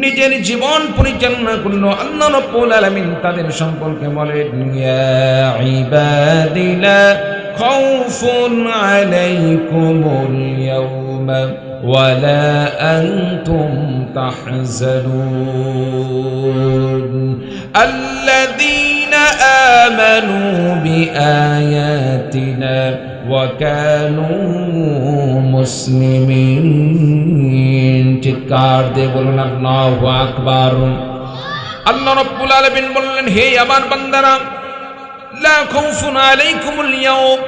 নিজের জীবন পরিচালনা করলো, আল্লাহ রাব্বুল আলামিন তাদের সম্পর্কে বলেন, ইয়া ইবাদি লা খাউফুন আলাইকুমুল ইয়াওমা ওয়া লা আনতুম তাহজানুন আল্লাযীনা আমানু বিআয়াতিনা ওয়া কানু মুসলিমিন। চিৎকার দিয়ে বলুন আল্লাহু আকবার। আল্লাহ রাব্বুল আলামিন বললেন, হে আমার বান্দারা, লা খাউফুন আলাইকুমুল ইয়াওম,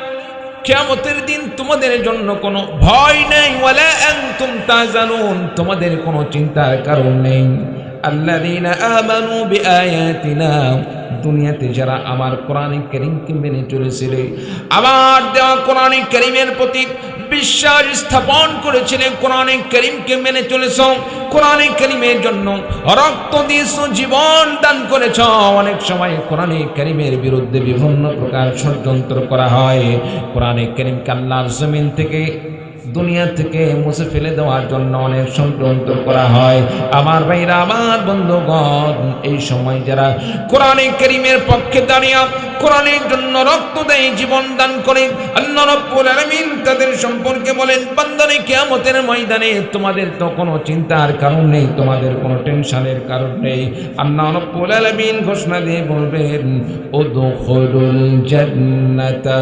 কিয়ামতের দিন তোমাদের জন্য কোনো ভয় নেই, ওয়ালা আনতুম তাহজানুন, তোমাদের কোনো চিন্তার কারণ নেই। আল্লাযীনা আমানু বিআয়াতিনা, দুনিয়াতে যারা আমার কোরআনে কারীমকে মেনে চলেছিল, আমার দেওয়া কোরআনে কারীমের প্রতি বিশ্বাস স্থাপন করেছিলেন, কোরআনে কারীমকে মেনে চলেছ, কোরআনে কারীমের জন্য রক্ত দিয়েছ, জীবন দান করেছ। অনেক সময় কোরআনে কারীমের বিরুদ্ধে বিভিন্ন প্রকার ষড়যন্ত্র করা হয়। কোরআনে কারীমকে আল্লাহর জমিন থেকে, দুনিয়া থেকে মুছে ফেলে দেওয়ার জন্য অনেক ষড়যন্ত্র করা হয়। আমার ভাইরা, আমার বন্ধুগণ, এই সময় যারা কোরআনে কারীমের পক্ষে দাঁড়িয়ে কোরআনের জন্য রক্ত দেয়, জীবন দান করে, আল্লাহ রাব্বুল আলামিন তাদের সম্পর্কে বলেন, বান্দারে কিয়ামতের ময়দানে তোমাদের তো কোনো চিন্তার কারণ নেই, তোমাদের কোনো টেনশনের কারণ নেই। আল্লাহ রাব্বুল আলামিন ঘোষণা দিয়ে বলবেন, উদখুলুল জান্নাতা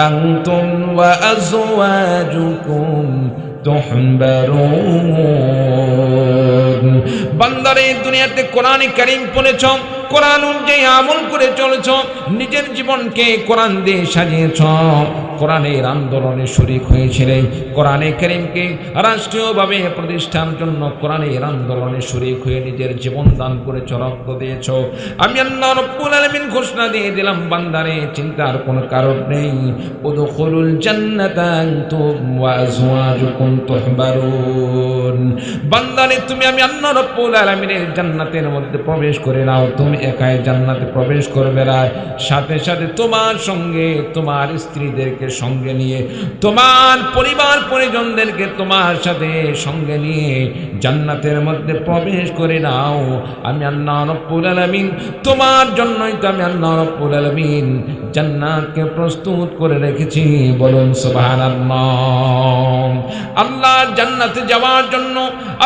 আনতুম ওয়া আজওয়াজুকুম তুহবারুন। বান্দারে দুনিয়াতে কোরআনে কারীম পড়েছ, কোরআন অনুযায়ী আমল করে চলেছ, নিজের জীবনকে কোরআন দিয়ে সাজিয়েছ, কোরআনের আন্দোলনে শরীক হয়েছিলেন, কোরআনে কারীমকে রাষ্ট্রীয়ভাবে প্রতিষ্ঠার জন্য কোরআনের আন্দোলনে শরীক হয়ে নিজের জীবন দান করেছ, রক্ত দিয়েছ। আমি আল্লাহ রাব্বুল আলামিন ঘোষণা দিয়ে দিলাম, বান্দারে চিন্তার কোনো কারণ নেই। উদখুলুল জান্নাতা আনতুম ওয়া আজওয়াজুকুম তুহবারুন। বান্দারে তুমি আমি আল্লাহ রাব্বুল আলামিনের জান্নাতের মধ্যে প্রবেশ করে নাও। তুমি একাই জান্নাতে প্রবেশ করবে না, সাথে সাথে তোমার সঙ্গে তোমার স্ত্রীদেরকে সঙ্গে নিয়ে, তোমার পরিবার পরিজনদেরকে তোমার সাথে সঙ্গে নিয়ে জান্নাতের মধ্যে প্রবেশ করে নাও। আমি আল্লাহ রাব্বুল আলামিন তোমার জন্যই তো আমি আল্লাহ রাব্বুল আলামিন জান্নাতকে প্রস্তুত করে রেখেছি। বলুন সুবহানাল্লাহ। আল্লাহর জান্নাতে যাওয়ার জন্য,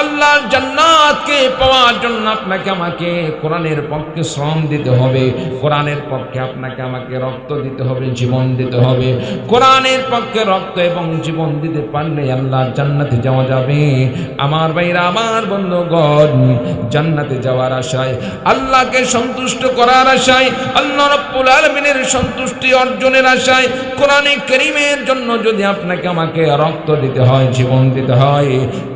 আল্লাহর জান্নাতকে পাওয়ার জন্য আপনাকে আমাকে কোরআনের পক্ষে শ্রম দিতে হবে, কোরআনের পক্ষে আপনাকে আমাকে রক্ত দিতে হবে, জীবন দিতে হবে। কোরআনের পক্ষে রক্ত এবং জীবন দিতে পারলে আল্লাহর জান্নাতে যাওয়া যাবে। আমার ভাইরা, আমার বন্ধুগণ, জান্নাতে যাওয়ার আশায়, আল্লাহকে সন্তুষ্ট করার আশায়, আল্লাহ রাব্বুল আলামিনের সন্তুষ্টি অর্জনের আশায় কোরআনে কারীমের জন্য যদি আপনাকে আমাকে রক্ত দিতে হয়, জীবন দিতে হয়,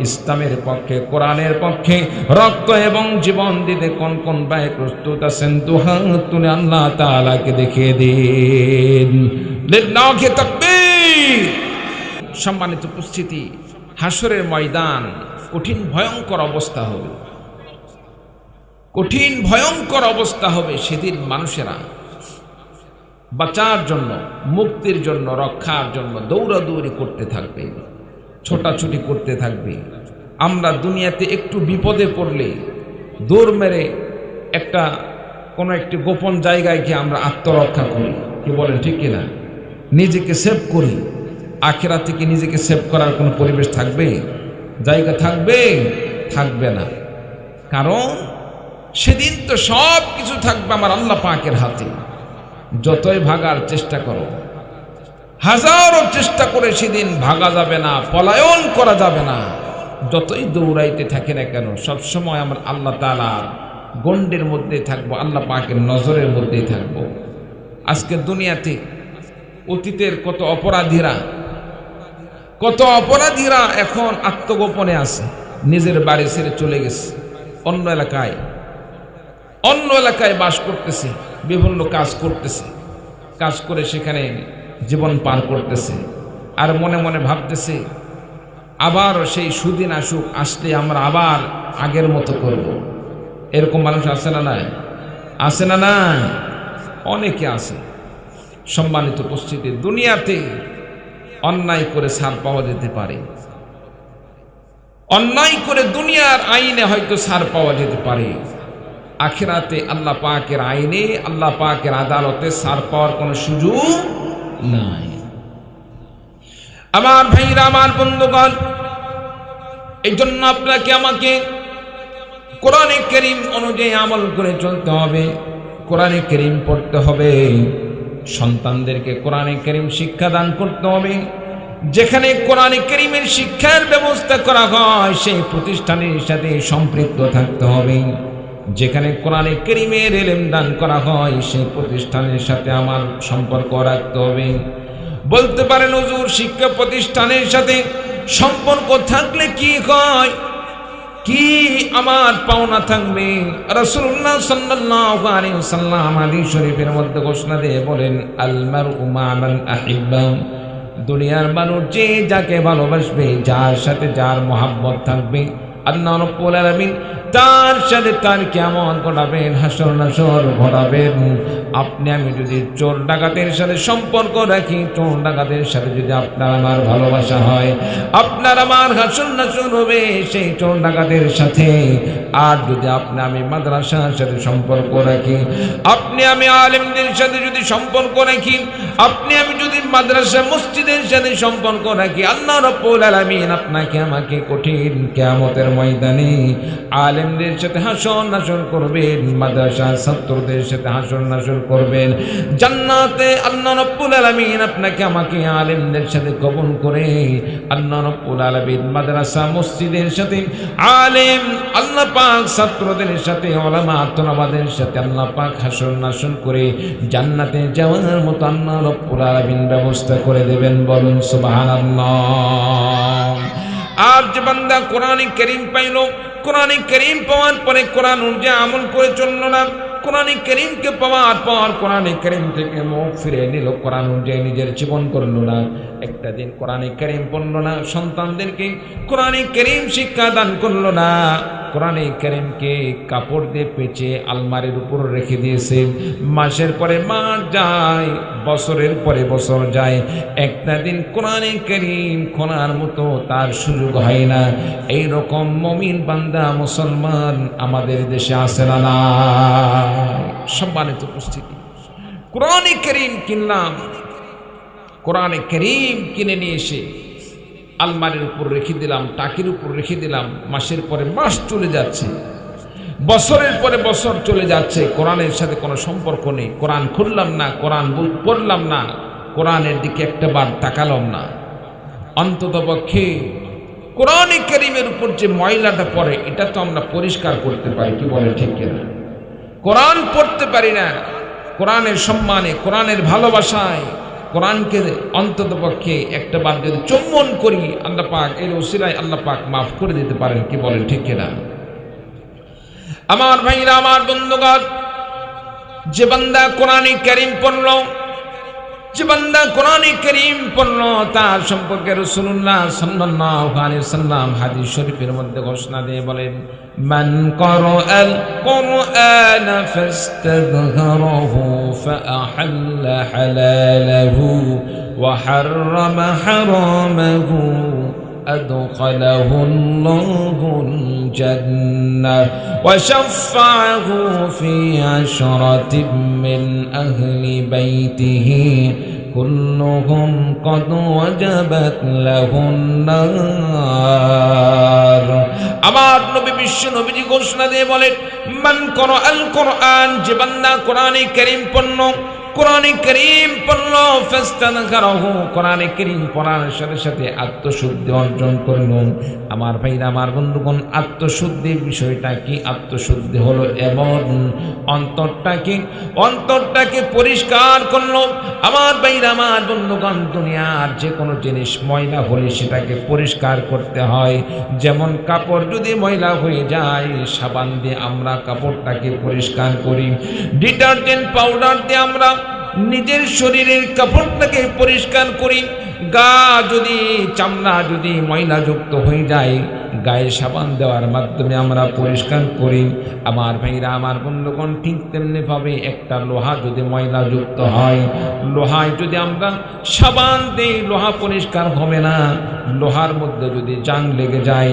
ইসলামের পক্ষে, কোরআনের পক্ষে রক্ত এবং জীবন দিতে কোন কোন ভাই প্রস্তুত আছেন? দুহাত তুলে আল্লাহ তাআলাকে দেখিয়ে দিন। লিল্লাহি তাকবীর। সম্মানিত উপস্থিতি, হাসরের ময়দান কঠিন ভয়ঙ্কর অবস্থা হবে, কঠিন ভয়ঙ্কর অবস্থা হবে। সেদিন মানুষেরা বাঁচার জন্য, মুক্তির জন্য, রক্ষার জন্য দৌড়াদৌড়ি করতে থাকবে, ছোটাছুটি করতে থাকবে। আমরা দুনিয়াতে একটু বিপদে পড়লে দৌড় মেরে কোনো একটি গোপন জায়গায় গিয়ে আমরা আত্মরক্ষা করি, কি বলেন ঠিক কিনা? নিজেকে সেভ করি। আখিরাতে কি নিজেকে সেভ করার কোনো পরিবেশ থাকবে, জায়গা থাকবে? থাকবে না। কারণ সেদিন তো সব কিছু থাকবে আমার আল্লাহ পাকের হাতে। যতই ভাগার চেষ্টা করো, হাজারো চেষ্টা করে সেদিন ভাগা যাবে না, পলায়ন করা যাবে না। যতই দৌড়াইতে থাকে না কেন, সবসময় আমার আল্লাহ তাআলার গণ্ডের মধ্যেই থাকবো, আল্লাহ পাকের নজরের মধ্যেই থাকবো। আজকে দুনিয়াতে অতীতের কত অপরাধীরা এখন আত্মগোপনে আছে, নিজের বাড়ি ছেড়ে চলে গেছে, অন্য এলাকায় বাস করতেছে, বিভিন্ন কাজ করতেছে, কাজ করে সেখানে জীবন পার করতেছে। আর মনে মনে ভাবতেছে আবার সেই সুদিন আসুক, আসলে আমরা আবার আগের মতো করব। এরকম মানুষ আছে না নাই? আছে না নাই? অনেকে আছে। সম্মানিত উপস্থিতি, দুনিয়াতে অন্যায় করে ছাড় পাওয়া যেতে পারে, অন্যায় করে দুনিয়ার আইনে হয়তো ছাড় পাওয়া যেতে পারে। আখিরাতে আল্লাহ পাকের আইনে, আল্লাহ পাকের আদালতে ছাড় পাওয়ার কোনো সুযোগ নাই। আমার ভাইরা, আমার বন্ধুগণ, এই জন্য আপনাকে আমাকে কোরআনে কারীম অনুযায়ী আমল করে চলতে হবে, কোরআনে কারীম পড়তে হবে, সন্তানদেরকে কোরআনে কারীম শিক্ষা দান করতে হবে। যেখানে কোরআনে কারীমের শিক্ষার ব্যবস্থা করা হয় সেই প্রতিষ্ঠানের সাথে সম্পৃক্ত থাকতে হবে। যেখানে কোরআনে কারীমের ইলম দান করা হয় সেই প্রতিষ্ঠানের সাথে আমার সম্পর্ক রাখতে হবে। বলতে পারেন হুজুর, শিক্ষা প্রতিষ্ঠানের সাথে সম্পর্ক থাকলে কি হয়, কি আমার পাওনা থাকবে? রাসূলুল্লাহ সাল্লাল্লাহু আলাইহি ওয়াসাল্লাম হাদিস শরীফের মধ্যে ঘোষণা দিয়ে বলেন, আল মারউ মা মান আহিব্বা। দুনিয়ার মানুষ যে যাকে ভালোবাসবে, যার সাথে যার মহব্বত থাকবে, আল্লাহ রাব্বুল আলামিন তার সাথে তার কিয়ামত ঘটাবেন, হাসর নাসর ঘটাবেন। আপনি আমি যদি চোর ডাকাতের সাথে সম্পর্ক রাখি, চোর ডাকাতের সাথে যদি আপনার আমার ভালোবাসা হয়, আপনার আমার হাসর নাসর হবে সেই চোর ডাকাতের সাথে। আর যদি আপনি আমি মাদ্রাসার সাথে সম্পর্ক রাখি, আপনি আমি আলেমদের সাথে যদি সম্পর্ক রাখি, আপনি আমি যদি মাদ্রাসা মসজিদের সাথে সম্পর্ক রাখি, আল্লাহ রাব্বুল আলামিন আপনাকে আমাকে কঠিন কিয়ামতের ময়দানে আলেমদের সাথে হাসর নাসর করবেন, মাদ্রাসার ছাত্রদের সাথে হাসর নাসর করবেন। জান্নাতে আল্লাহ রাব্বুল আলামিন আপনাকে আমাকে আলেমদের সাথে কবুল করে, আল্লাহ রাব্বুল আলামিন মাদ্রাসা মসজিদের সাথে আলেম, আল্লাহ পাক ছাত্রদের সাথে, উলামা তোলাবাদের সাথে আল্লাহ পাক হাসর নাসর করে জান্নাতে যাওয়ার মতো আল্লাহ রাব্বুল আলামিন ব্যবস্থা করে দেবেন। বলুন সুবহানাল্লাহ। আর যে বান্দা কোরআনে কারীম পাইল, কোরআনে কারীম পাওয়ার পরে কোরআন অনুযায়ী আমল করে চলল না, কোরআনে কারীমকে পাওয়ার পর কোরআনে কারীম থেকে মুখ ফিরে নিল, কোরআন অনুযায়ী নিজের জীবন করল না, একটা দিন কোরআনে কারীম পড়ল না, সন্তানদেরকে কোরআনে কারীম শিক্ষা দান করল না, কোরআনে কারীমকে কাপড় দিয়ে পেঁচে আলমারির উপর রেখে দিয়েছে। মাসের পরে মাস যায়, বছরের পরে বছর যায়, একটা দিন কোরআনে কারীম খোলার মতো তার সুযোগ হয় না। এইরকম মুমিন বান্দা মুসলমান আমাদের দেশে আছে না? সম্মানিত উপস্থিতি, কোরআনে কারীম কিনলাম, কোরআনে কারীম কিনে নিয়ে এসে আলমারির উপর রেখে দিলাম, টাকির উপর রেখে দিলাম, মাসের পরে মাস চলে যাচ্ছে, বছরের পরে বছর চলে যাচ্ছে, কোরআনের সাথে কোনো সম্পর্ক নেই, কোরআন খুললাম না, কোরআন পড়লাম না, কোরআনের দিকে একটা বার তাকালাম না। অন্ততপক্ষে কোরআনে কারীমের উপর যে ময়লাটা পড়ে এটা তো আমরা পরিষ্কার করতে পারি, কি বলে ঠিক কিনা? কোরআন পড়তে পারি না, কোরআনের সম্মানে, কোরআনের ভালোবাসায় কোরআনকে অন্ততপক্ষে একটা বার যদি চুম্বন করি, আল্লাহ পাক এর ওসিলায় আল্লাহ পাক মাফ করে দিতে পারেন, কি বলেন ঠিক কিনা? আমার ভাইরা, আমার বন্ধুগণ, যে বান্দা কোরআনে কারীম পড়ল, যে বান্দা কোরআনে কারীম পড়ল, তার সম্পর্কে রাসূলুল্লাহ সাল্লাল্লাহু আলাইহি ওয়াসাল্লাম হাদিস শরীফের মধ্যে ঘোষণা দিয়ে বলেন, মান ক্বারাআল কুরআন ফাস্তাযহারাহু ফাআহাল্লা হালালাহু ওয়া হাররামা হারামাহু أدخله الله الجنة وشفعه في عشرة من أهل بيته كلهم قد وجبت له النار। আমার নবী বিশ্ব নবীজি ঘোষণা দিয়ে বলেন, মান ক্বারাআল কুরআন, যে বান্দা কোরআনে কারীম পড়ল, কোরআনে কারীম পড়ল, ফাস্তাযকারাহু, কোরআনে কারীম পড়ার সাথে সাথে আত্মশুদ্ধি অর্জন করল। আমার ভাইরা, আমার বন্ধুগণ, আত্মশুদ্ধির বিষয়টা কি? আত্মশুদ্ধি হলো এমন অন্তরটাকে পরিষ্কার করলো। আমার ভাইরা, আমার বন্ধুগণ, দুনিয়ার যে কোনো জিনিস ময়লা হলে সেটাকে পরিষ্কার করতে হয়। যেমন কাপড় যদি ময়লা হয়ে যায়, সাবান দিয়ে আমরা কাপড়টাকে পরিষ্কার করি, ডিটারজেন্ট পাউডার দিয়ে আমরা নিজের শরীরের কাপড়টাকে পরিষ্কার করি। গা যদি, চামড়া যদি ময়লাযুক্ত হয়ে যায়, গায়ে সাবান দেওয়ার মাধ্যমে আমরা পরিষ্কার করি। আমার ভাইরা, আমার বন্ধুগণ, ঠিক তেমনি ভাবে একটা লোহা যদি ময়লাযুক্ত হয়, লোহায় যদি আমরা সাবান দিই, লোহা পরিষ্কার হবে না। লোহার মধ্যে যদি জাং লেগে যায়,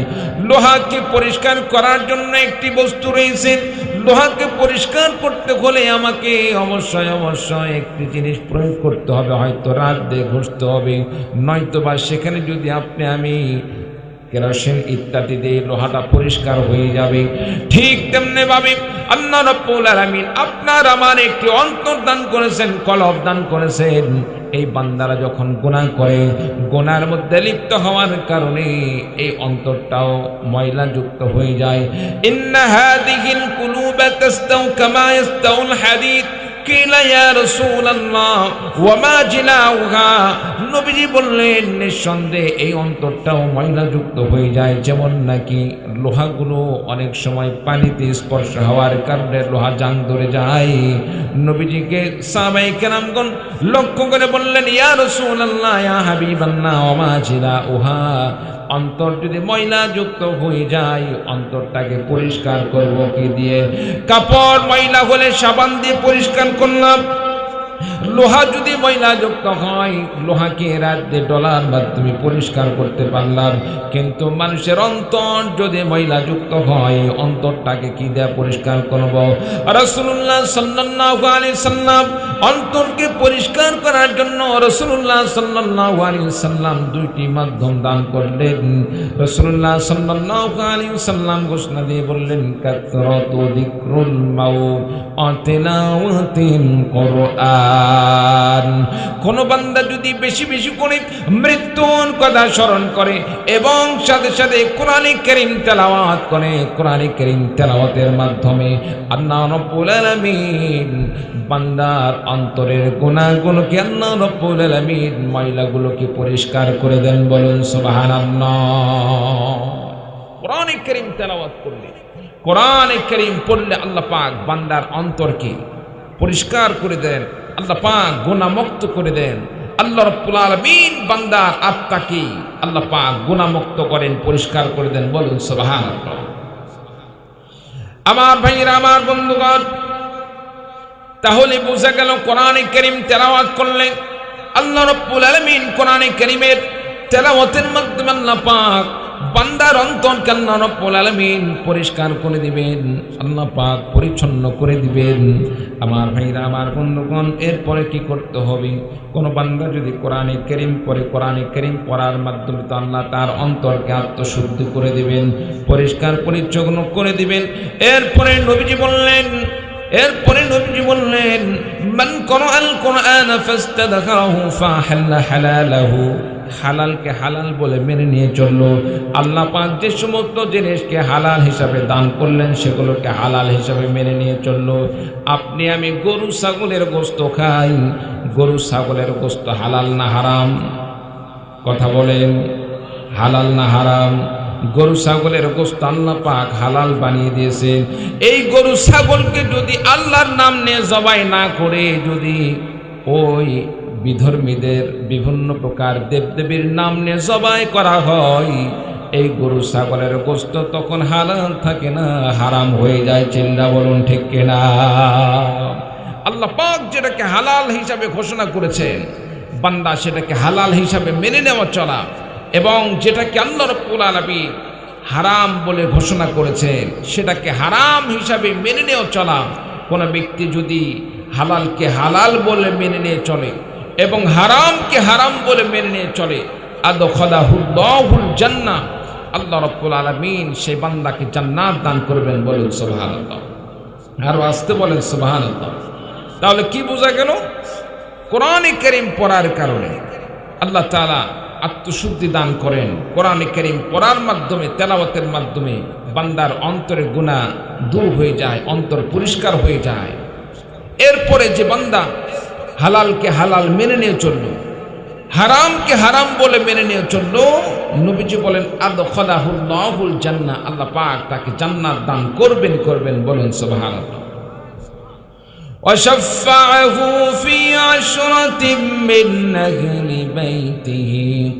লোহাকে পরিষ্কার করার জন্য একটি বস্তু রয়েছে। লোহাকে পরিষ্কার করতে হলে আমাকে অবশ্যই একটি জিনিস প্রয়োগ করতে হবে, হয়তো রাত দিয়ে ঘষতে হবে, নয়তো বা সেখানে যদি আমি কেরোসিন ইত্যাদি দিয়ে লোহাটা পরিষ্কার হয়ে যাবে। ঠিক তেমনি ভাবে আল্লাহ রাব্বুল আলামিন আপনার আমার একটি অন্তর দান করেছেন, কলব দান করেছেন। এই বান্দারা যখন গুনাহ করে, গুনার মধ্যে লিপ্ত হওয়ার কারণে এই অন্তরটাও ময়লাযুক্ত হয়ে যায়। ইন্না হাযিহিল কুলুবা তাস্তাউ কামা ইয়াস্তাউল হাদীদ কিলা ইয়া রাসূলুল্লাহ ওয়া মা জিলাউহা। নবীজি বললেন, নিঃসন্দেহে এই অন্তরটাও ময়লাযুক্ত হয়ে যায়, যেমন নাকি লোহাগুলো অনেক সময় পানিতে স্পর্শ হওয়ার কারণে লোহা জাং ধরে যায়। নবীজিকে সাহাবায়ে কেরামগণ লক্ষ্য করে বললেন, ইয়া রাসূলুল্লাহ, ইয়া হাবিবাল্লাহ, ওয়া মা জিলাউহা, অন্তর যদি ময়লাযুক্ত হয়ে যায়, অন্তরটাকে পরিষ্কার করব কি দিয়ে? কাপড় ময়লা হলে সাবান দিয়ে পরিষ্কার করলাম, লোহা যদি ময়লাযুক্ত হয়, লোহাকে রাত দিয়ে ডলার মাধ্যমে পরিষ্কার করতে পারলাম। কিন্তু মানুষের অন্তর যদি ময়লাযুক্ত হয়, অন্তরটাকে কি দিয়ে পরিষ্কার করব? রাসূলুল্লাহ সাল্লাল্লাহু আলাইহি সাল্লাম অন্তরকে পরিষ্কার করার জন্য রাসূলুল্লাহ সাল্লাল্লাহু আলাইহি সাল্লাম দুইটি মাধ্যম দান করলেন। রাসূলুল্লাহ সাল্লাল্লাহু আলাইহি সাল্লাম ঘোষণা দিয়ে বললেন, কাসরাতু যিকরুল মাউত ওয়া তিলাওয়াতিল কুরআন। কোন বান্দা যদি বেশি বেশি করে মৃত্যুর কথা স্মরণ করে এবং সাথে সাথে কোরআনে কারীম তেলাওয়াত করে, কোরআনে কারীম তেলাওয়াতের মাধ্যমে আল্লাহ রাব্বুল আলামিন বান্দার অন্তরের গুনাহগুলোকে, আল্লাহ রাব্বুল আলামিন ময়লাগুলোকে পরিষ্কার করে দেন। বলুন সুবহানাল্লাহ। কোরআনে কারীম তেলাওয়াত করলে, কোরআনে কারীম পড়লে আল্লাহ পাক বান্দার অন্তরকে পরিষ্কার করে দেন, আল্লাহ পাক গুনাহমুক্ত করে দেন। আল্লাহ রাব্বুল আলামিন বান্দার আত্মাকে আল্লাহ পাক গুনাহমুক্ত করেন, পরিষ্কার করে দেন। বলুন সুবহানাল্লাহ। আমার ভাইরা, আমার বন্ধুগণ, তাহলে বোঝা গেল কোরআনে কারীম তেলাওয়াত করলে আল্লাহ রাব্বুল আলামিন কোরআনে কারীমের তেলাওয়াতের মাধ্যমে আল্লাহ পাক বান্দার অন্তরকে আল্লাহ রাব্বুল আলামিন পরিষ্কার করে দিবেন, আল্লাহ পাক পরিচ্ছন্ন করে দিবেন। আমার ভাইরা, আমার বন্ধুগণ, এরপরে কি করতে হবে? কোনো বান্দা যদি কোরআনে কারীম পড়ে, কোরআনে কারীম পড়ার মাধ্যমে তো আল্লাহ তার অন্তরকে আত্মশুদ্ধ করে দিবেন, পরিষ্কার পরিচ্ছন্ন করে দিবেন। এরপরে নবীজি বললেন মান ক্বারাআল কুরআন ফাস্তাদখারাহু ফাহাল্লা হালালাহু, হালালকে হালাল বলে মেনে নিয়ে চললো। আল্লাহ পাক যে সমস্ত জিনিসকে হালাল হিসাবে দান করলেন সেগুলোকে হালাল হিসাবে মেনে নিয়ে চললো। আপনি আমি গরু ছাগলের গোশত খাই, গরু ছাগলের গোশত হালাল না হারাম? কথা বলেন, হালাল না হারাম? গরু ছাগলের গোশত আল্লাহ পাক হালাল বানিয়ে দিয়েছেন। এই গরু ছাগলকে যদি আল্লাহর নাম নিয়ে জবাই না করে যদি ওই বিধর্মীদের বিভিন্ন প্রকার দেবদেবীর নাম নিয়ে জবাই করা হয়, এই গরু ছাগলের গোশত তখন হালাল থাকে না, হারাম হয়ে যায়। চিন্তা বলুন ঠিক কিনা? আল্লাহ পাক যেটাকে হালাল হিসাবে ঘোষণা করেছেন, বান্দা সেটাকে হালাল হিসাবে মেনে নেওয়া চলা, এবং যেটাকে আল্লাহ রাব্বুল আলামিন হারাম বলে ঘোষণা করেছেন সেটাকে হারাম হিসাবে মেনে নেওয়া চলা। কোনো ব্যক্তি যদি হালালকে হালাল বলে মেনে নিয়ে চলে এবং হারামকে হারাম বলে মেনে নিয়ে চলে, আদখালাহুল্লাহুল জান্নাহ, আল্লাহ রাব্বুল আলামিন সেই বান্দাকে জান্নাত দান করবেন। বলেন সুবহানাল্লাহ, আরো আসতে বলেন সুবহানাল্লাহ। তাহলে কি বোঝা গেল? কোরআনে কারীম পড়ার কারণে আল্লাহ তাআলা আত্মশুদ্ধি দান করেন। কোরআনে কারীম পড়ার মাধ্যমে, তেলাওয়াতের মাধ্যমে বান্দার অন্তরের গুনাহ দূর হয়ে যায়, অন্তর পরিষ্কার হয়ে যায়। এরপরে যে বান্দা হালালকে হালাল মেনে নিয়ে চললো, হারামকে হারাম বলে মেনে নিয়ে চললো, নবীজি বলেন আদখালাহুল্লাহুল জান্নাহ, আল্লাহ পাক তাকে জান্নাত দান করবেন। বলেন সুবহানাল্লাহ। وشفعه في عشرة من أهل بيته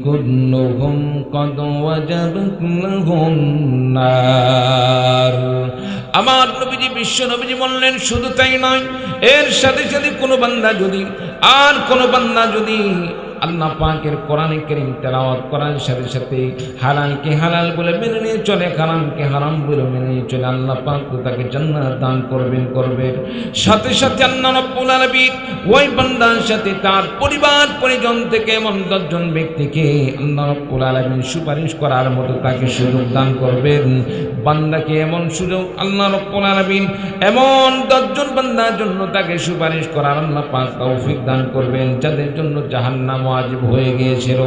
كلهم قد وجبت لهم النار। আমার নবীজি, বিশ্ব নবীজি বললেন শুধু তাই নয়, এর সাথে সাথে কোনো বান্দা যদি আল্লাহ পাকের কোরআনে কারীম তেলাওয়াত করার সাথে সাথে হালালকে হালাল বলে মেনে নিয়ে চলে, হারামকে হারাম বলে মেনে নিয়ে চলে, আল্লাহ পাক তাকে জান্নাত দান করবেন। সাথে সাথে আল্লাহ রাব্বুল আলামিন ওই বান্দার সাথে তার পরিবার পরিজন থেকে এমন 10 জন ব্যক্তিকে আল্লাহ রাব্বুল আলামিন সুপারিশ করার মতো তাকে সুযোগ দান করবেন। বান্দাকে এমন সুযোগ আল্লাহ রাব্বুল আলামিন এমন 10 জন বান্দার জন্য তাকে সুপারিশ করার আল্লাহ পাক তৌফিক দান করবেন, যাদের জন্য জাহান্নাম ওয়াজিব হয়ে গিয়েছিল।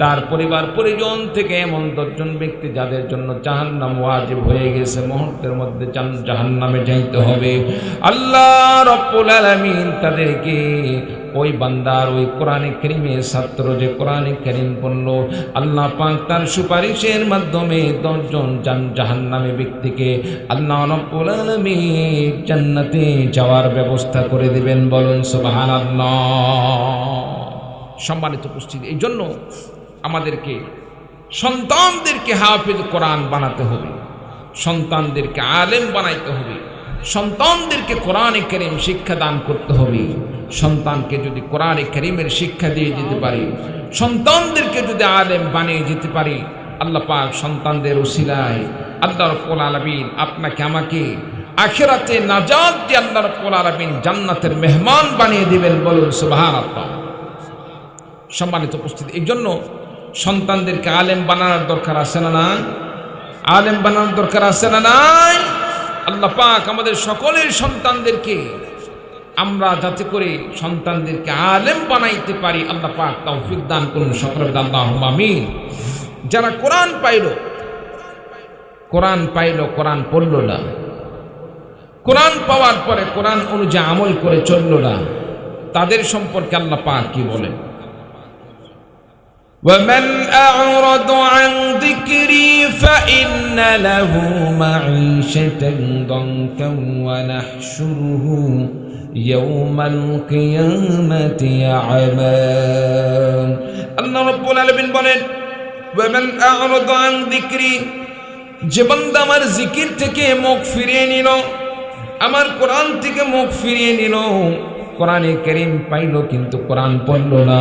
তার পরিবার পরিজন থেকে এমন 10 জন ব্যক্তি যাদের জন্য জাহান্নাম ওয়াজিব হয়ে গেছে, মুহূর্তের মধ্যে জাহান্নামে যাইতে হবে। আল্লাহ রাব্বুল আলামিন তাদেরকে ওই বান্দার ওই কোরআনে কারীমের ছাত্র যে কোরআনে কারীম পড়ল, আল্লাহ পাক তার সুপারিশের মাধ্যমে 10 জন জাহান্নামী ব্যক্তিকে আল্লাহ রাব্বুল আলামিন জান্নাতে যাওয়ার ব্যবস্থা করে দিবেন। বলুন সুবহানাল্লাহ। সম্মানিত উপস্থিতি, এই জন্য আমাদেরকে সন্তানদেরকে হাফেজ কোরআন বানাতে হবে, সন্তানদেরকে আলেম বানাইতে হবে, সন্তানদেরকে কোরআনে কারীম শিক্ষা দান করতে হবে। সন্তানকে যদি কোরআনে কারীমের শিক্ষা দিয়ে যেতে পারি, সন্তানদেরকে যদি আলেম বানিয়ে যেতে পারি, আল্লাহ পাক সন্তানদের উসিলায় আল্লাহ রাব্বুল আলামিন আপনাকে আমাকে আখিরাতে নাজাত দিয়ে আল্লাহ রাব্বুল আলামিন জান্নাতের মেহমান বানিয়ে দিবেন। বলুন সুবহানাল্লাহ। সম্মানিত উপস্থিতি, এই জন্য সন্তানদেরকে আলেম বানানোর দরকার আছে না নাই? আলেম বানানোর দরকার আছে না নাই? আল্লাহ পাক আমাদের সকলের সন্তানদেরকে আমরা যাতে করে সন্তানদেরকে আলেম বানাইতে পারি আল্লাহ পাক তৌফিক দান করুন। সকলে আল্লাহুম্মা আমিন। যারা কোরআন পাইল, কোরআন পড়ল না, কোরআন পাওয়ার পরে কোরআন অনুযায়ী আমল করে চলল না, তাদের সম্পর্কে আল্লাহ পাক কি বলেন? ومن أعرض عن ذكري فإن له معيشة ضنكا ونحشره يوم القيامة أعمى। আল্লাহ রাব্বুল আলামিন বলেন ومن أعرض عن ذكري, যে বান্দা আমার জিকির থেকে মুখ ফিরিয়ে নিল, আমার কোরআন থেকে মুখ ফিরিয়ে নিল, কোরআনে কারীম পাইল কিন্তু কোরআন পড়ল না,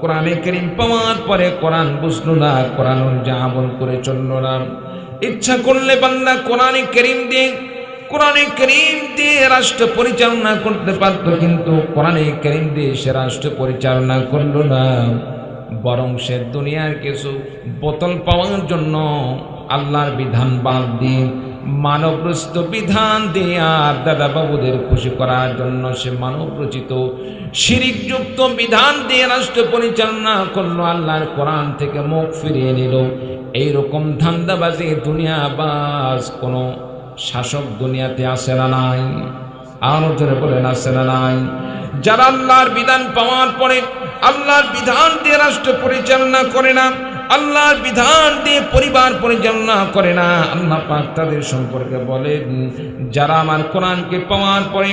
কোরআনে কারীম পাওয়ার পরে কোরআন বুঝলো না, কোরআন অনুযায়ী আমল করে চললো না। ইচ্ছা করলে বান্দা কোরআনে কারীম দিয়ে রাষ্ট্র পরিচালনা করতে পারত, কিন্তু কোরআনে কারীম দিয়ে সে রাষ্ট্র পরিচালনা করলো না, বরং সে দুনিয়ার কিছু বোতল পাওয়ার জন্য আল্লাহর বিধান বাদ দিয়ে মানবরচিত বিধান দিয়ে আর দাদা বাবুদের খুশি করার জন্য সে মানবরচিত শিরিকযুক্ত বিধান দিয়ে রাষ্ট্র পরিচালনা করলো, আল্লাহর কোরআন থেকে মুখ ফিরিয়ে নিল। এইরকম ধান্দাবাজি দুনিয়াবাজ কোন শাসক দুনিয়াতে আসে না নাই? আর জোরে বলেন আসে না নাই? যারা আল্লাহর বিধান পাওয়ার পরে আল্লাহর বিধান দিয়ে রাষ্ট্র পরিচালনা করে না, আল্লাহর বিধান দিয়ে পরিবার পরিচালনা করে না, আল্লাহ পাক তাদের সম্পর্কে বলেন যারা আমার কোরআনকে পাওয়ার পরে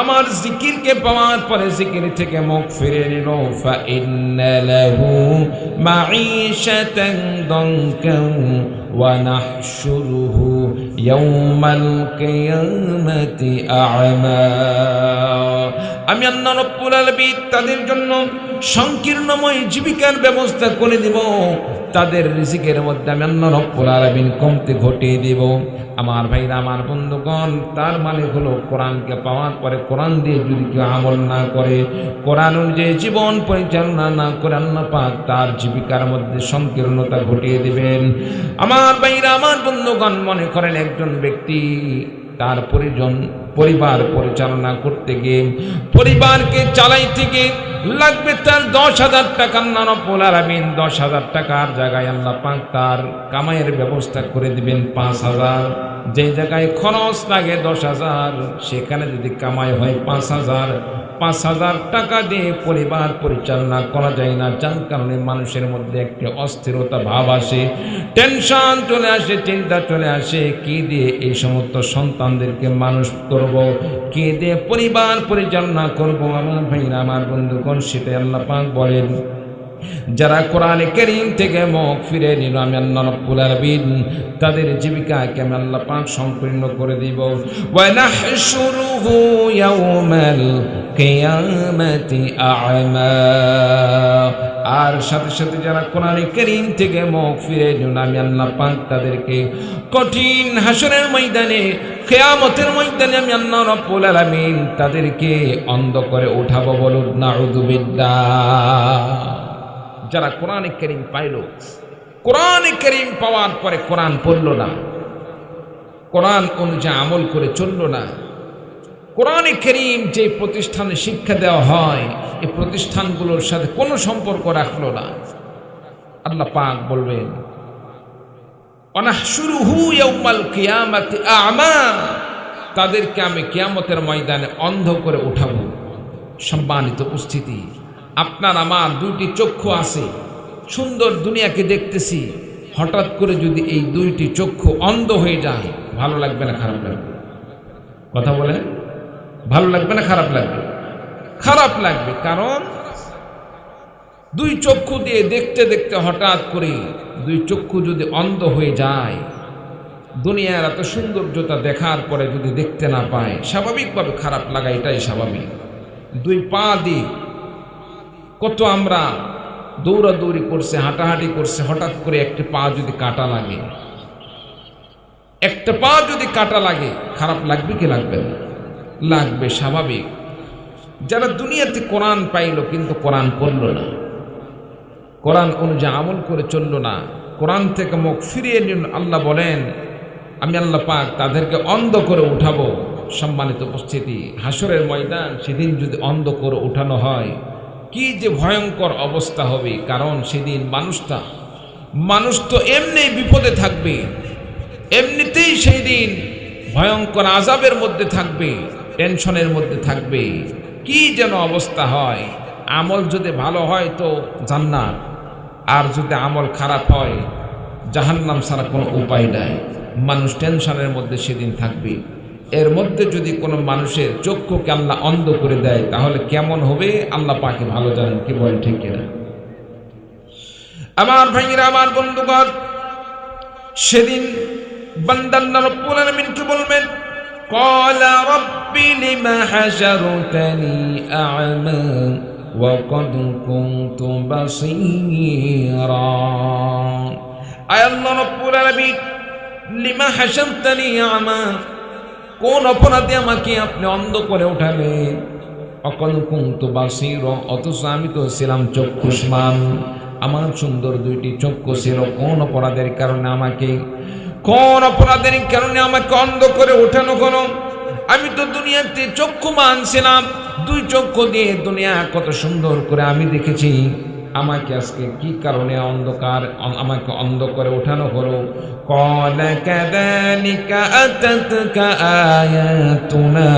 আমার জিকিরকে পাওয়ার পরে জিকির থেকে মুখ ফিরে নিল, ফাইন্না লাহু মাঈশাতান দানকান ওয়া নাহশুরুহু ইয়াওমাল কিয়ামাতি আ'মা। আমি আল্লাহ রাব্বুল আলামিন তাদের জন্য সংকীর্ণময় জীবিকার ব্যবস্থা করে দিব, তাদের রিজিকের মধ্যে আমি আল্লাহ রাব্বুল আলামিন কমতি ঘটিয়ে দিব। আমার ভাইরা, আমার বন্ধুগণ, তার মানে হলো কোরআনকে পাওয়ার পরে কোরআন দিয়ে যদি কেউ আমল না করে, কোরআন অনুযায়ী জীবন পরিচালনা না করে, আল্লাহ পাক তার জীবিকার মধ্যে সংকীর্ণতা ঘটিয়ে দিবেন। আমার ভাইরা, আমার বন্ধুগণ, মনে করেন একজন ব্যক্তি তার পরিবার পরিচালনা করতে গিয়ে, পরিবারকে চালাইতে গিয়ে লাগবে তার 10,000 টাকা। আল্লাহ রাব্বুল আলামিন 10,000 টাকার জায়গায় আল্লাহ পাক তার কামাইয়ের ব্যবস্থা করে দিবেন 5,000। যে জায়গায় খরচ লাগে 10,000, সেখানে যদি কামাই হয় 5,000 টাকা দিয়ে পরিবার পরিচালনা করা যায় না, যার কারণে মানুষের মধ্যে একটি অস্থিরতা ভাব আসে, টেনশন চলে আসে, চিন্তা চলে আসে, কি দিয়ে এই সমস্ত সন্তানদেরকে মানুষ করব, কি দিয়ে পরিবার পরিচালনা করব। আমার ভাইরা, আমার বন্ধুগণ, সেটাই আল্লাহ পাক বলেন যারা কোরআনে কারীম থেকে মুখ ফিরে নিল, আমি আল্লাহ রাব্বুল আলামিন তাদের জীবিকাকে আমি আল্লাহ পাক সম্পূর্ণ করে দিব। ওয়া নাহশুরুহু ইয়াওমাল কিয়ামাতি আ'মা। আর সাথে সাথে যারা কোরআনে কারীম থেকে মুখ ফিরে নিল, আমি আল্লাহ পাক তাদেরকে কঠিন হাসরের ময়দানে, কিয়ামতের ময়দানে আমি আল্লাহ রাব্বুল আলামিন তাদেরকে অন্ধ করে উঠাবো। বলুন নাউযু বিল্লাহ। যারা কোরআনে কারীম পাইল, কোরআনে কারীম পাওয়ার পরে কোরআন পড়ল না, কোরআন অনুযায়ী আমল করে চলল না, কোরআনে কারীম যে প্রতিষ্ঠানে শিক্ষা দেওয়া হয় এই প্রতিষ্ঠানগুলোর সাথে কোনো সম্পর্ক রাখলো না, আল্লাহ পাক বলবেন ওয়ানাহশুরুহু ইয়াওমাল কিয়ামাতি আ'মা। তাদেরকে আমি কিয়ামতের ময়দানে অন্ধ করে উঠাবো। সম্মানিত উপস্থিতি, আপনার আমার 2টি চক্ষু আছে, সুন্দর দুনিয়াকে দেখতেছি, হঠাৎ করে যদি এই 2টি চক্ষু অন্ধ হয়ে যায়, ভালো লাগবে না খারাপ লাগবে? কথা বলেন, ভালো লাগবে না খারাপ লাগবে? খারাপ লাগবে। কারণ 2 চক্ষু দিয়ে দেখতে দেখতে হঠাৎ করে 2 চক্ষু যদি অন্ধ হয়ে যায়, দুনিয়ার এত সৌন্দর্যতা দেখার পরে যদি দেখতে না পায়, স্বাভাবিকভাবে খারাপ লাগা এটাই স্বাভাবিক। 2 পা দিয়ে কত আমরা দৌড়াদৌড়ি করছে, হাঁটাহাঁটি করছে, হঠাৎ করে একটা পা যদি কাটা লাগে, একটা পা যদি কাটা লাগে, খারাপ লাগবে কি লাগবে না? লাগবে, স্বাভাবিক। যারা দুনিয়াতে কোরআন পাইল কিন্তু কোরআন পড়ল না, কোরআন অনুযায়ী আমল করে চলল না, কোরআন থেকে মুখ ফিরিয়ে নিল, আল্লাহ বলেন আমি আল্লাহ পাক তাদেরকে অন্ধ করে উঠাবো। সম্মানিত উপস্থিতি, হাসরের ময়দান সেদিন যদি অন্ধ করে উঠানো হয়, কি যে ভয়ঙ্কর অবস্থা হবে। কারণ সেদিন মানুষ তো এমনি বিপদে থাকবে, এমনিতেই সেই দিন ভয়ঙ্কর আযাবের মধ্যে থাকবে, টেনশনের মধ্যে থাকবে, কি যেন অবস্থা হয়। আমল যদি ভালো হয় তো জান্নাত, আর যদি আমল খারাপ হয় জাহান্নাম ছাড়া কোনো উপায় নাই। মানুষ টেনশনের মধ্যে সেদিন থাকবে। এর মধ্যে যদি কোনো মানুষের চক্ষুকে আল্লাহ অন্ধ করে দেয়, তাহলে কেমন হবে আল্লাহ পাকে ভালো জানেন। কি বলেন, ঠিক কিনা? আমার ভাইরা, আমার বন্ধুগণ, সেদিন বান্দা আল্লাহ রাব্বুল আলামিন কি বলবেন? ক্বালা রাব্বি লিমা হাশারতানি আ'মা وقد كنت بصيرا আয় আল্লাহ রব্বুল আলামিন লিমা হাশারতানি আমা কোন অপরাধে আমাকে আপনি অন্ধ করে উঠালেন অকল কুনতু বাসীরা অথচ আমি তো ছিলাম চক্ষুষ্মান আমার সুন্দর দুইটি চক্ষু ছিল কোন অপরাধের কারণে আমাকে অন্ধ করে উঠানো হলো আমি তো দুনিয়াতে চক্ষুমান ছিলাম দুই চক্ষু দিয়ে দুনিয়া কত সুন্দর করে আমি দেখেছি আমাকে আজকে কি কারণে আমাকে অন্ধ করে উঠানো হলো ক্বালা কাযালিকা আতাতকা আয়াতুনা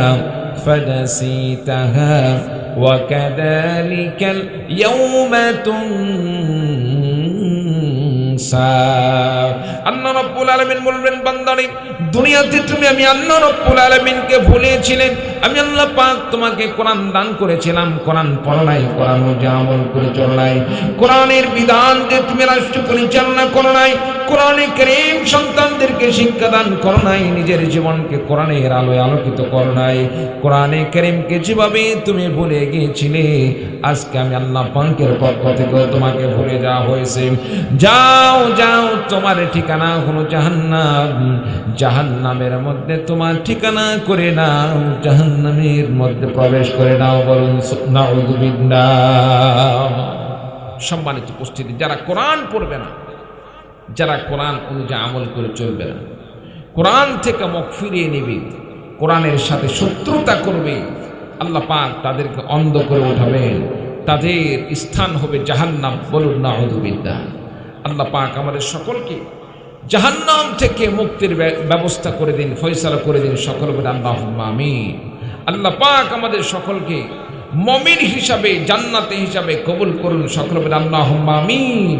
ফানাসিতাহা ওয়া কাযালিকাল ইয়াওমা তুনসা আল্লাহ রাব্বুল আলামিন বলবেন বান্দারে দুনিয়াতে তুমি আমি আল্লাহ রাব্বুল আলামিনকে ভুলেছিলে আমি আল্লাহ পাক তোমাকে কোরআন দান করেছিলাম কোরআন পড়ো নাই কোরআন অনুযায়ী আমল করে চলো নাই কোরআনের বিধান দিয়ে তুমি রাষ্ট্র পরিচালনা করো নাই কোরআনে কারীম সন্তানদেরকে শিক্ষা দান করো নাই নিজের জীবনকে কোরআনের আলোয় আলোকিত করো নাই কোরআনে কারীমকে যেভাবে তুমি ভুলে গিয়েছিলে আজকে আমি আল্লাহ পাকের পক্ষ থেকে তোমাকে ভুলে যাওয়া হয়েছে যাও যাও তোমার ঠিকানা হলো জাহান্নাম জাহান্নামের মধ্যে তোমার ঠিকানা করে নাও জাহান্নামের মধ্যে প্রবেশ করে নাও বলুন নাউযুবিল্লাহ সম্মানিত উপস্থিতি যারা কোরআন পড়বে না যারা কোরআন অনুযায়ী আমল করে চলবে না কোরআন থেকে মুখ ফিরিয়ে নেবে কোরআনের সাথে শত্রুতা করবে আল্লাহ পাক তাদেরকে অন্ধ করে উঠাবেন তাদের স্থান হবে জাহান্নাম বলুন নাউযুবিল্লাহ আল্লাহ পাক আমাদের সকলকে জাহান্নাম থেকে মুক্তির ব্যবস্থা করে দিন ফয়সালা করে দিন সকল বলে আল্লাহুম্মা আমিন আল্লাহ পাক আমাদের সকলকে মুমিন হিসাবে জান্নাতি হিসাবে কবুল করুন সকল বলে আল্লাহুম্মা আমিন।